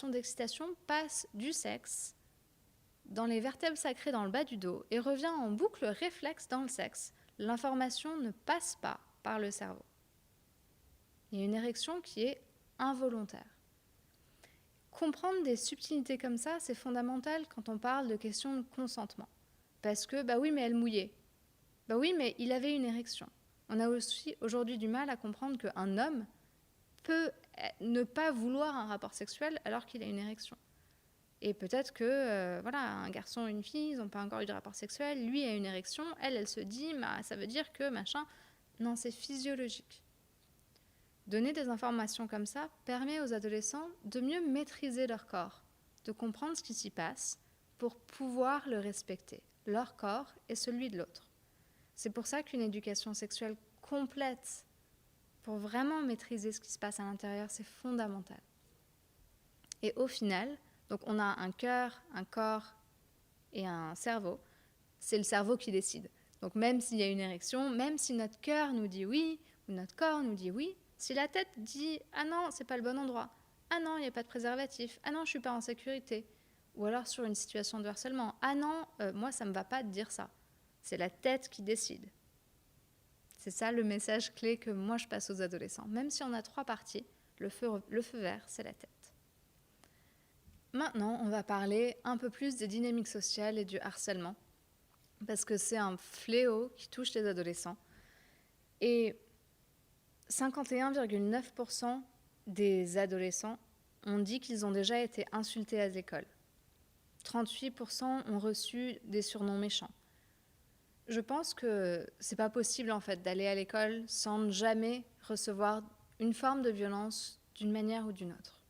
d'excitation passe du sexe dans les vertèbres sacrées dans le bas du dos et revient en boucle réflexe dans le sexe. L'information ne passe pas par le cerveau. Il y a une érection qui est involontaire. Comprendre des subtilités comme ça, c'est fondamental quand on parle de questions de consentement. Parce que, bah oui, mais elle mouillait. Bah oui, mais il avait une érection. On a aussi aujourd'hui du mal à comprendre qu'un homme peut ne pas vouloir un rapport sexuel alors qu'il a une érection. Et peut-être que, un garçon ou une fille, ils n'ont pas encore eu de rapport sexuel, lui a une érection, elle se dit, bah, ça veut dire que machin. Non, c'est physiologique. Donner des informations comme ça permet aux adolescents de mieux maîtriser leur corps, de comprendre ce qui s'y passe pour pouvoir le respecter, leur corps et celui de l'autre. C'est pour ça qu'une éducation sexuelle complète, pour vraiment maîtriser ce qui se passe à l'intérieur, c'est fondamental. Et au final, donc on a un cœur, un corps et un cerveau. C'est le cerveau qui décide. Donc même s'il y a une érection, même si notre cœur nous dit oui, ou notre corps nous dit oui, si la tête dit « Ah non, c'est pas le bon endroit. Ah non, il n'y a pas de préservatif. Ah non, je suis pas en sécurité. » Ou alors sur une situation de harcèlement. « Ah non, moi ça me va pas de dire ça. » C'est la tête qui décide. C'est ça le message clé que moi je passe aux adolescents. Même si on a 3 parties, le feu vert, c'est la tête. Maintenant, on va parler un peu plus des dynamiques sociales et du harcèlement, parce que c'est un fléau qui touche les adolescents. Et 51,9% des adolescents ont dit qu'ils ont déjà été insultés à l'école. 38% ont reçu des surnoms méchants. Je pense que c'est pas possible en fait d'aller à l'école sans jamais recevoir une forme de violence d'une manière ou d'une autre.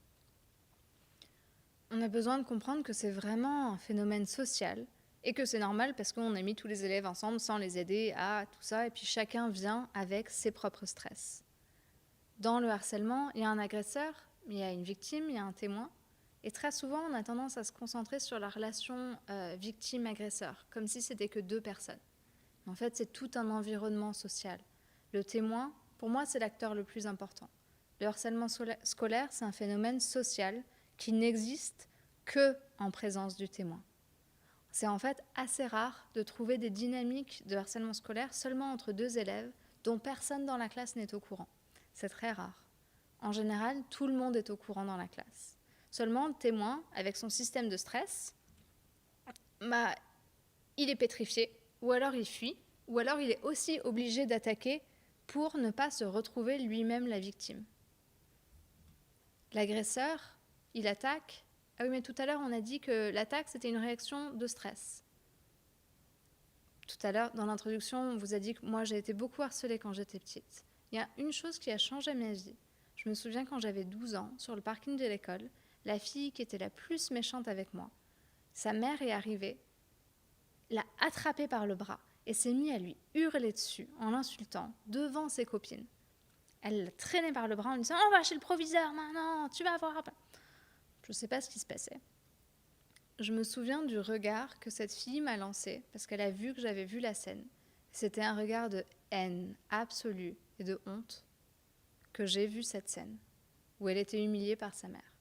On a besoin de comprendre que c'est vraiment un phénomène social et que c'est normal parce qu'on a mis tous les élèves ensemble sans les aider à tout ça et puis chacun vient avec ses propres stress. Dans le harcèlement, il y a un agresseur, il y a une victime, il y a un témoin. Et très souvent, on a tendance à se concentrer sur la relation victime-agresseur, comme si c'était que 2 personnes. Mais en fait, c'est tout un environnement social. Le témoin, pour moi, c'est l'acteur le plus important. Le harcèlement scolaire, c'est un phénomène social qui n'existe que en présence du témoin. C'est en fait assez rare de trouver des dynamiques de harcèlement scolaire seulement entre 2 élèves dont personne dans la classe n'est au courant. C'est très rare. En général, tout le monde est au courant dans la classe. Seulement, le témoin, avec son système de stress, il est pétrifié, ou alors il fuit, ou alors il est aussi obligé d'attaquer pour ne pas se retrouver lui-même la victime. L'agresseur, il attaque. Ah oui, mais tout à l'heure, on a dit que l'attaque, c'était une réaction de stress. Tout à l'heure, dans l'introduction, on vous a dit que moi, j'ai été beaucoup harcelée quand j'étais petite. Il y a une chose qui a changé ma vie. Je me souviens quand j'avais 12 ans, sur le parking de l'école, la fille qui était la plus méchante avec moi, sa mère est arrivée, l'a attrapée par le bras et s'est mise à lui hurler dessus en l'insultant devant ses copines. Elle l'a traîné par le bras en lui disant « On va chez le proviseur maintenant, tu vas voir !» Je ne sais pas ce qui se passait. je me souviens du regard que cette fille m'a lancé parce qu'elle a vu que j'avais vu la scène. C'était un regard de haine absolue et de honte que j'ai vu cette scène où elle était humiliée par sa mère.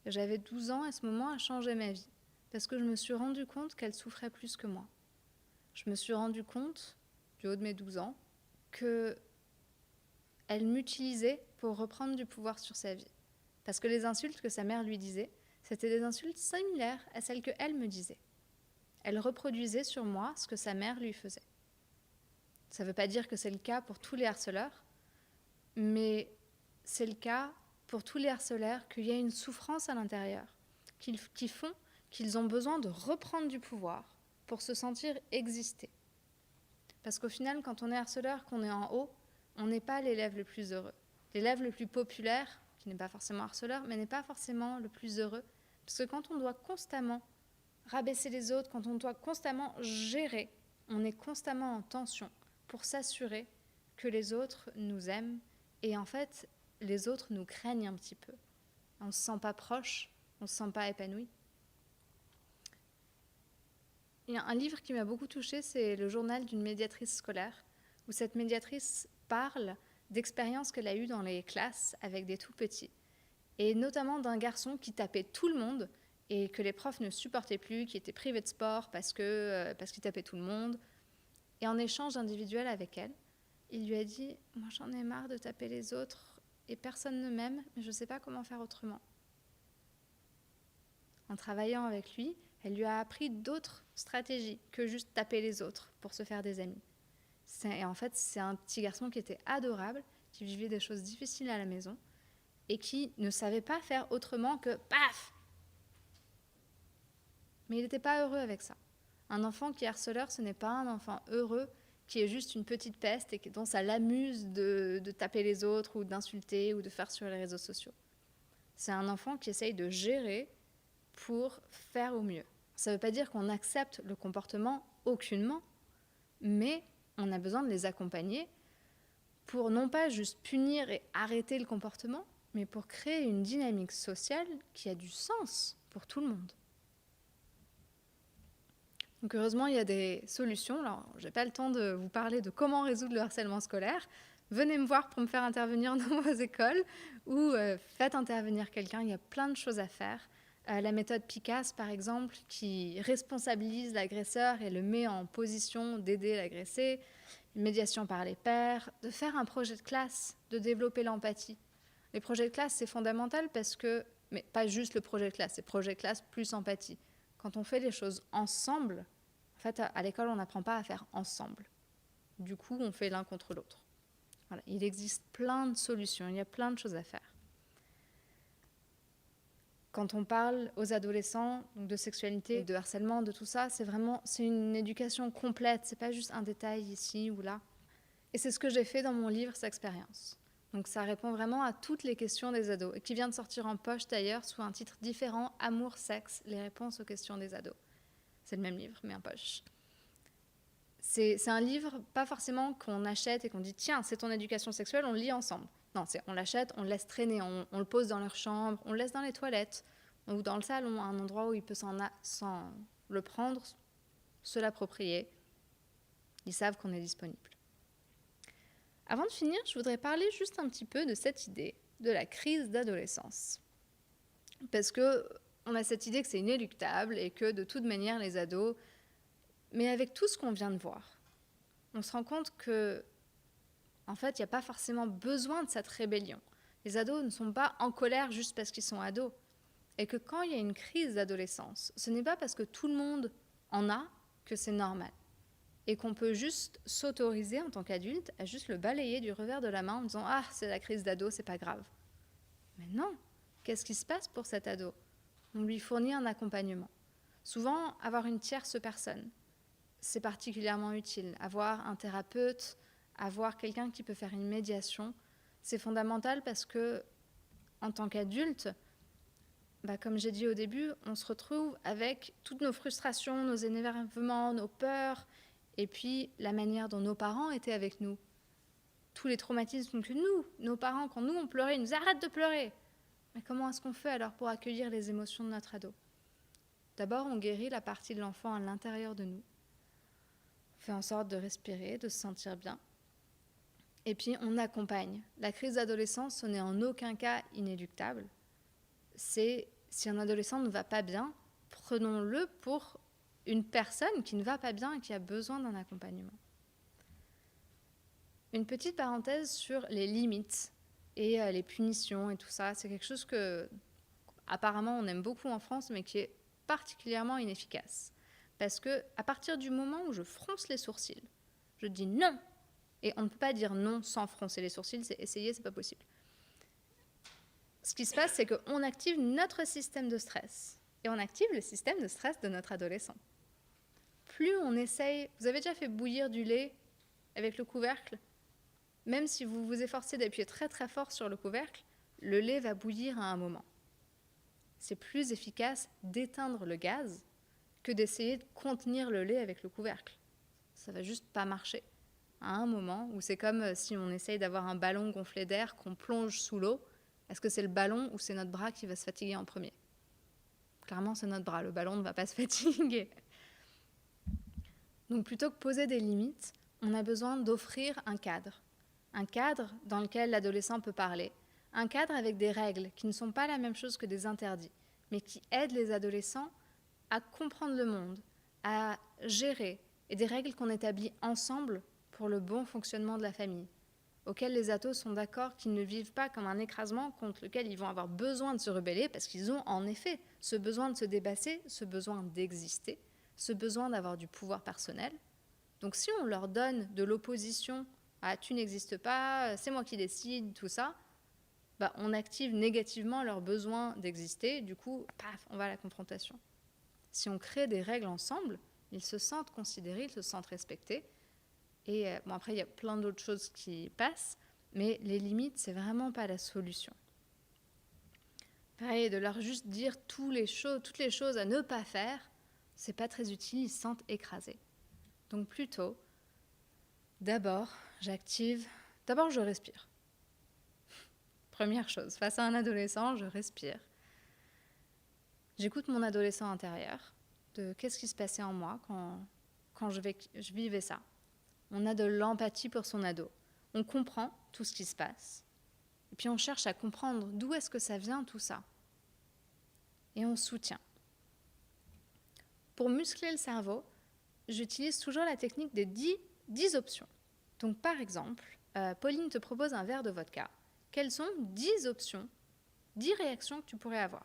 Et j'avais 12 ans, à ce moment a changé ma vie parce que je me suis rendu compte qu'elle souffrait plus que moi. Je me suis rendu compte, du haut de mes 12 ans, qu'elle m'utilisait pour reprendre du pouvoir sur sa vie. Parce que les insultes que sa mère lui disait, c'était des insultes similaires à celles qu'elle me disait. Elle reproduisait sur moi ce que sa mère lui faisait. Ça ne veut pas dire que c'est le cas pour tous les harceleurs, mais c'est le cas pour tous les harceleurs qu'il y a une souffrance à l'intérieur, qui font qu'ils ont besoin de reprendre du pouvoir pour se sentir exister. Parce qu'au final, quand on est harceleur, qu'on est en haut, on n'est pas l'élève le plus heureux. L'élève le plus populaire, qui n'est pas forcément harceleur, mais n'est pas forcément le plus heureux. Parce que quand on doit constamment rabaisser les autres, quand on doit constamment gérer, on est constamment en tension pour s'assurer que les autres nous aiment. Et en fait, les autres nous craignent un petit peu. On ne se sent pas proche, on ne se sent pas épanoui. Il y a un livre qui m'a beaucoup touchée, c'est le journal d'une médiatrice scolaire, où cette médiatrice parle d'expériences qu'elle a eues dans les classes avec des tout-petits, et notamment d'un garçon qui tapait tout le monde et que les profs ne supportaient plus, qui était privé de sport parce qu'il tapait tout le monde. Et en échange individuel avec elle, il lui a dit « Moi j'en ai marre de taper les autres et personne ne m'aime, mais je ne sais pas comment faire autrement. » En travaillant avec lui, elle lui a appris d'autres stratégies que juste taper les autres pour se faire des amis. Et en fait, c'est un petit garçon qui était adorable, qui vivait des choses difficiles à la maison et qui ne savait pas faire autrement que paf. Mais il n'était pas heureux avec ça. Un enfant qui est harceleur, ce n'est pas un enfant heureux qui est juste une petite peste et dont ça l'amuse de taper les autres ou d'insulter ou de faire sur les réseaux sociaux. C'est un enfant qui essaye de gérer pour faire au mieux. Ça ne veut pas dire qu'on accepte le comportement aucunement, mais on a besoin de les accompagner pour non pas juste punir et arrêter le comportement, mais pour créer une dynamique sociale qui a du sens pour tout le monde. Donc heureusement, il y a des solutions. Alors, je n'ai pas le temps de vous parler de comment résoudre le harcèlement scolaire. Venez me voir pour me faire intervenir dans vos écoles ou faites intervenir quelqu'un. Il y a plein de choses à faire. La méthode PICAS, par exemple, qui responsabilise l'agresseur et le met en position d'aider l'agressé. Une médiation par les pairs, de faire un projet de classe, de développer l'empathie. Les projets de classe, c'est fondamental parce que, mais pas juste le projet de classe, c'est projet de classe plus empathie. Quand on fait les choses ensemble, en fait, à l'école, on n'apprend pas à faire ensemble. Du coup, on fait l'un contre l'autre. Voilà. Il existe plein de solutions, il y a plein de choses à faire. Quand on parle aux adolescents de sexualité, de harcèlement, de tout ça, c'est une éducation complète, c'est pas juste un détail ici ou là. Et c'est ce que j'ai fait dans mon livre Sexpérience. Donc ça répond vraiment à toutes les questions des ados, et qui vient de sortir en poche d'ailleurs sous un titre différent, Amour, sexe, les réponses aux questions des ados. C'est le même livre, mais en poche. C'est un livre, pas forcément qu'on achète et qu'on dit « Tiens, c'est ton éducation sexuelle, on le lit ensemble ». Non, on l'achète, on le laisse traîner, on le pose dans leur chambre, on le laisse dans les toilettes ou dans le salon, un endroit où il peut s'en le prendre, se l'approprier. Ils savent qu'on est disponible. Avant de finir, je voudrais parler juste un petit peu de cette idée de la crise d'adolescence. Parce qu'on a cette idée que c'est inéluctable et que de toute manière, les ados... Mais avec tout ce qu'on vient de voir, on se rend compte que, en fait, il n'y a pas forcément besoin de cette rébellion. Les ados ne sont pas en colère juste parce qu'ils sont ados. Et que quand il y a une crise d'adolescence, ce n'est pas parce que tout le monde en a que c'est normal. Et qu'on peut juste s'autoriser en tant qu'adulte à juste le balayer du revers de la main en disant « Ah, c'est la crise d'ado, c'est pas grave ». Mais non, qu'est-ce qui se passe pour cet ado? On lui fournit un accompagnement. Souvent, avoir une tierce personne, c'est particulièrement utile. Avoir un thérapeute, avoir quelqu'un qui peut faire une médiation, c'est fondamental parce que, en tant qu'adulte, comme j'ai dit au début, on se retrouve avec toutes nos frustrations, nos énervements, nos peurs, et puis la manière dont nos parents étaient avec nous. Tous les traumatismes que nos parents, quand nous on pleurait, ils nous arrêtent de pleurer. Mais comment est-ce qu'on fait alors pour accueillir les émotions de notre ado? D'abord, on guérit la partie de l'enfant à l'intérieur de nous. On fait en sorte de respirer, de se sentir bien. Et puis, on accompagne. La crise d'adolescence, ce n'est en aucun cas inéluctable. C'est si un adolescent ne va pas bien, prenons-le pour une personne qui ne va pas bien et qui a besoin d'un accompagnement. Une petite parenthèse sur les limites et les punitions et tout ça. C'est quelque chose que, apparemment, on aime beaucoup en France, mais qui est particulièrement inefficace. Parce que à partir du moment où je fronce les sourcils, je dis non, et on ne peut pas dire non sans froncer les sourcils, c'est essayer, c'est pas possible. Ce qui se passe, c'est qu'on active notre système de stress, et on active le système de stress de notre adolescent. Plus on essaye, vous avez déjà fait bouillir du lait avec le couvercle, même si vous vous efforcez d'appuyer très très fort sur le couvercle, le lait va bouillir à un moment. C'est plus efficace d'éteindre le gaz que d'essayer de contenir le lait avec le couvercle. Ça va juste pas marcher. À un moment où c'est comme si on essaye d'avoir un ballon gonflé d'air qu'on plonge sous l'eau, est-ce que c'est le ballon ou c'est notre bras qui va se fatiguer en premier? Clairement, c'est notre bras. Le ballon ne va pas se fatiguer. Donc plutôt que poser des limites, on a besoin d'offrir un cadre. Un cadre dans lequel l'adolescent peut parler. Un cadre avec des règles qui ne sont pas la même chose que des interdits, mais qui aident les adolescents à comprendre le monde, à gérer, et des règles qu'on établit ensemble pour le bon fonctionnement de la famille, auxquelles les ados sont d'accord qu'ils ne vivent pas comme un écrasement contre lequel ils vont avoir besoin de se rebeller, parce qu'ils ont en effet ce besoin de se dépasser, ce besoin d'exister, ce besoin d'avoir du pouvoir personnel. Donc si on leur donne de l'opposition, ah, tu n'existes pas, c'est moi qui décide, tout ça, bah, on active négativement leur besoin d'exister, du coup, paf, on va à la confrontation. Si on crée des règles ensemble, ils se sentent considérés, ils se sentent respectés. Et bon, après, il y a plein d'autres choses qui passent, mais les limites, c'est vraiment pas la solution. Pareil, de leur juste dire toutes les choses à ne pas faire, c'est pas très utile, ils se sentent écrasés. Donc plutôt, d'abord, je respire. Première chose, face à un adolescent, je respire. J'écoute mon adolescent intérieur, de qu'est-ce qui se passait en moi quand je vivais ça. On a de l'empathie pour son ado. On comprend tout ce qui se passe. Et puis on cherche à comprendre d'où est-ce que ça vient tout ça. Et on soutient. Pour muscler le cerveau, j'utilise toujours la technique des 10 options. Donc par exemple, Pauline te propose un verre de vodka. Quelles sont 10 options, 10 réactions que tu pourrais avoir?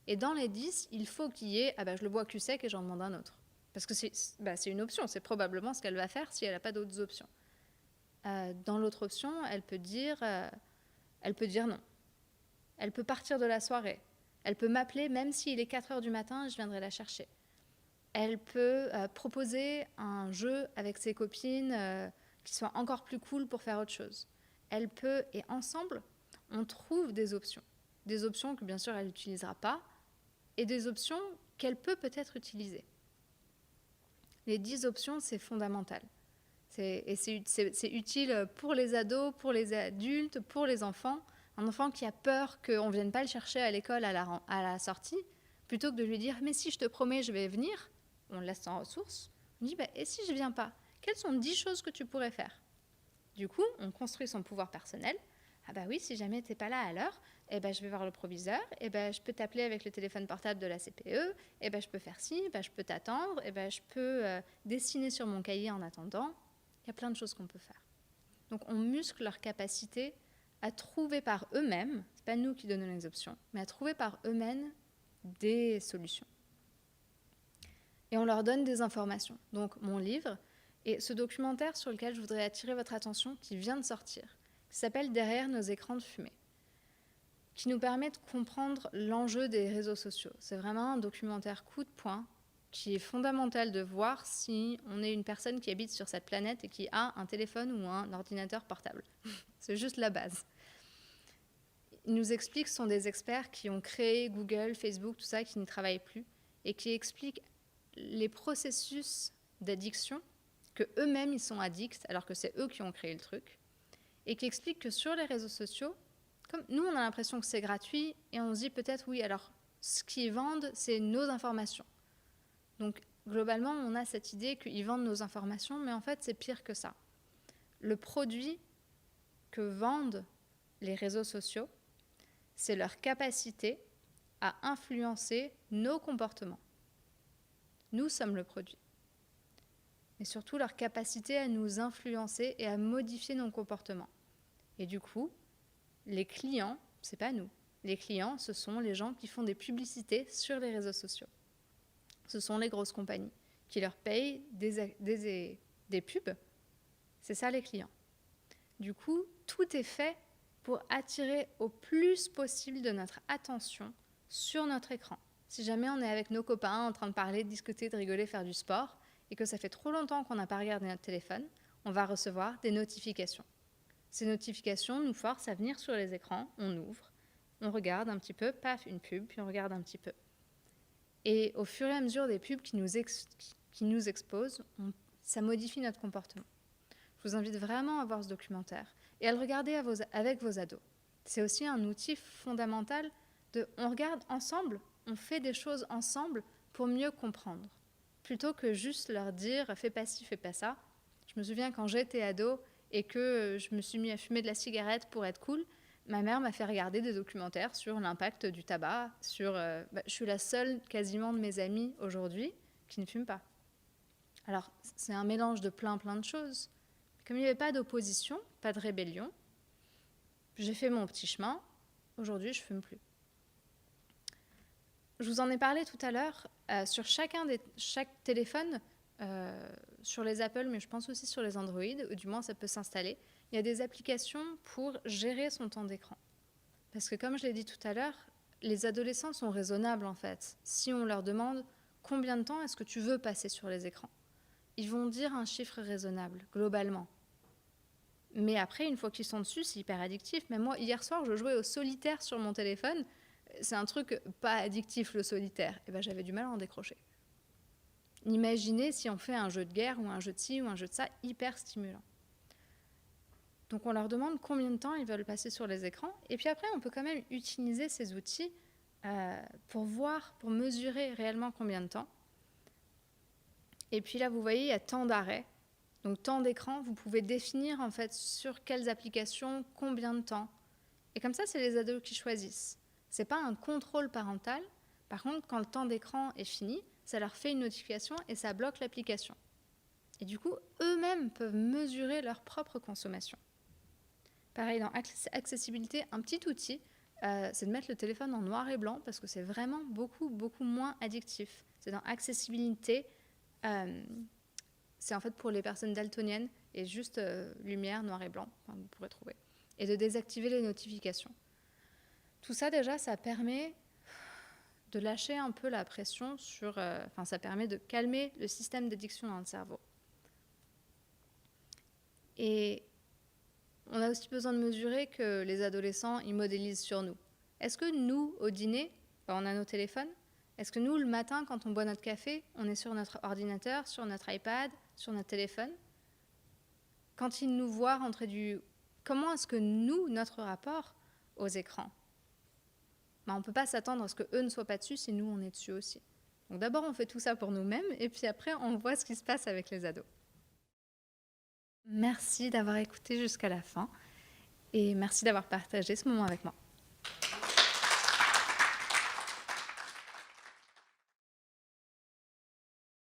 Et dans les 10, il faut qu'il y ait je le bois cul sec et j'en demande un autre. Parce que c'est une option, c'est probablement ce qu'elle va faire si elle n'a pas d'autres options. Dans l'autre option, elle peut dire non. Elle peut partir de la soirée. Elle peut m'appeler même s'il est 4h du matin, je viendrai la chercher. Elle peut proposer un jeu avec ses copines qui soit encore plus cool pour faire autre chose. Elle peut, et ensemble, on trouve des options. Des options que bien sûr elle n'utilisera pas et des options qu'elle peut peut-être utiliser. Les 10 options, c'est fondamental. C'est utile pour les ados, pour les adultes, pour les enfants. Un enfant qui a peur qu'on ne vienne pas le chercher à l'école à la sortie, plutôt que de lui dire « mais si je te promets, je vais venir », on le laisse sans ressources. On dit « et si je ne viens pas, quelles sont 10 choses que tu pourrais faire ?» Du coup, on construit son pouvoir personnel. Ah bah oui, si jamais tu n'es pas là à l'heure, je vais voir le proviseur, je peux t'appeler avec le téléphone portable de la CPE, je peux faire ci, je peux t'attendre, je peux dessiner sur mon cahier en attendant. Il y a plein de choses qu'on peut faire. Donc on muscle leur capacité à trouver par eux-mêmes, c'est pas nous qui donnons les options, mais à trouver par eux-mêmes des solutions. Et on leur donne des informations. Donc mon livre et ce documentaire sur lequel je voudrais attirer votre attention, qui vient de sortir, qui s'appelle « Derrière nos écrans de fumée », qui nous permet de comprendre l'enjeu des réseaux sociaux. C'est vraiment un documentaire coup de poing qui est fondamental de voir si on est une personne qui habite sur cette planète et qui a un téléphone ou un ordinateur portable. C'est juste la base. Ils nous expliquent, ce sont des experts qui ont créé Google, Facebook, tout ça, qui n'y travaillent plus, et qui expliquent les processus d'addiction, que eux-mêmes ils sont addicts, alors que c'est eux qui ont créé le truc, et qui expliquent que sur les réseaux sociaux, comme nous on a l'impression que c'est gratuit, et on se dit peut-être oui, alors ce qu'ils vendent, c'est nos informations. Donc, globalement, on a cette idée qu'ils vendent nos informations, mais en fait, c'est pire que ça. Le produit que vendent les réseaux sociaux, c'est leur capacité à influencer nos comportements. Nous sommes le produit. Mais surtout leur capacité à nous influencer et à modifier nos comportements. Et du coup, les clients, c'est pas nous. Les clients, ce sont les gens qui font des publicités sur les réseaux sociaux. Ce sont les grosses compagnies qui leur payent des pubs. C'est ça les clients. Du coup, tout est fait pour attirer au plus possible de notre attention sur notre écran. Si jamais on est avec nos copains en train de parler, de discuter, de rigoler, faire du sport, et que ça fait trop longtemps qu'on n'a pas regardé notre téléphone, on va recevoir des notifications. Ces notifications nous forcent à venir sur les écrans, on ouvre, on regarde un petit peu, paf, une pub, puis on regarde un petit peu. Et au fur et à mesure des pubs qui nous exposent, ça modifie notre comportement. Je vous invite vraiment à voir ce documentaire et à le regarder avec vos ados. C'est aussi un outil fondamental on regarde ensemble, on fait des choses ensemble pour mieux comprendre. Plutôt que juste leur dire « fais pas ci, fais pas ça ». Je me souviens quand j'étais ado et que je me suis mis à fumer de la cigarette pour être cool, ma mère m'a fait regarder des documentaires sur l'impact du tabac. Je suis la seule quasiment de mes amis aujourd'hui qui ne fume pas. Alors, c'est un mélange de plein de choses. Comme il n'y avait pas d'opposition, pas de rébellion, j'ai fait mon petit chemin. Aujourd'hui, je ne fume plus. Je vous en ai parlé tout à l'heure. Sur chaque téléphone, sur les Apple, mais je pense aussi sur les Android, ou du moins ça peut s'installer, il y a des applications pour gérer son temps d'écran. Parce que comme je l'ai dit tout à l'heure, les adolescents sont raisonnables en fait. Si on leur demande combien de temps est-ce que tu veux passer sur les écrans, ils vont dire un chiffre raisonnable, globalement. Mais après, une fois qu'ils sont dessus, c'est hyper addictif. Même moi, hier soir, je jouais au solitaire sur mon téléphone. C'est un truc pas addictif, le solitaire. Et ben, j'avais du mal à en décrocher. Imaginez si on fait un jeu de guerre ou un jeu de ci ou un jeu de ça, hyper stimulant. Donc on leur demande combien de temps ils veulent passer sur les écrans. Et puis après, on peut quand même utiliser ces outils pour mesurer réellement combien de temps. Et puis là, vous voyez, il y a temps d'arrêt. Donc temps d'écran, vous pouvez définir en fait sur quelles applications, combien de temps. Et comme ça, c'est les ados qui choisissent. Ce n'est pas un contrôle parental. Par contre, quand le temps d'écran est fini, ça leur fait une notification et ça bloque l'application. Et du coup, eux-mêmes peuvent mesurer leur propre consommation. Pareil, dans accessibilité, un petit outil, c'est de mettre le téléphone en noir et blanc parce que c'est vraiment beaucoup moins addictif. C'est dans accessibilité, c'est en fait pour les personnes daltoniennes et juste lumière, noir et blanc, enfin, vous pourrez trouver. Et de désactiver les notifications. Tout ça déjà, ça permet de lâcher un peu la pression ça permet de calmer le système d'addiction dans le cerveau. Et on a aussi besoin de mesurer que les adolescents, ils modélisent sur nous. Est-ce que nous, au dîner, on a nos téléphones? Est-ce que nous, le matin, quand on boit notre café, on est sur notre ordinateur, sur notre iPad, sur notre téléphone? Quand ils nous voient rentrer comment est-ce que nous, notre rapport aux écrans? On ne peut pas s'attendre à ce qu'eux ne soient pas dessus si nous, on est dessus aussi. Donc d'abord, on fait tout ça pour nous-mêmes et puis après, on voit ce qui se passe avec les ados. Merci d'avoir écouté jusqu'à la fin et merci d'avoir partagé ce moment avec moi.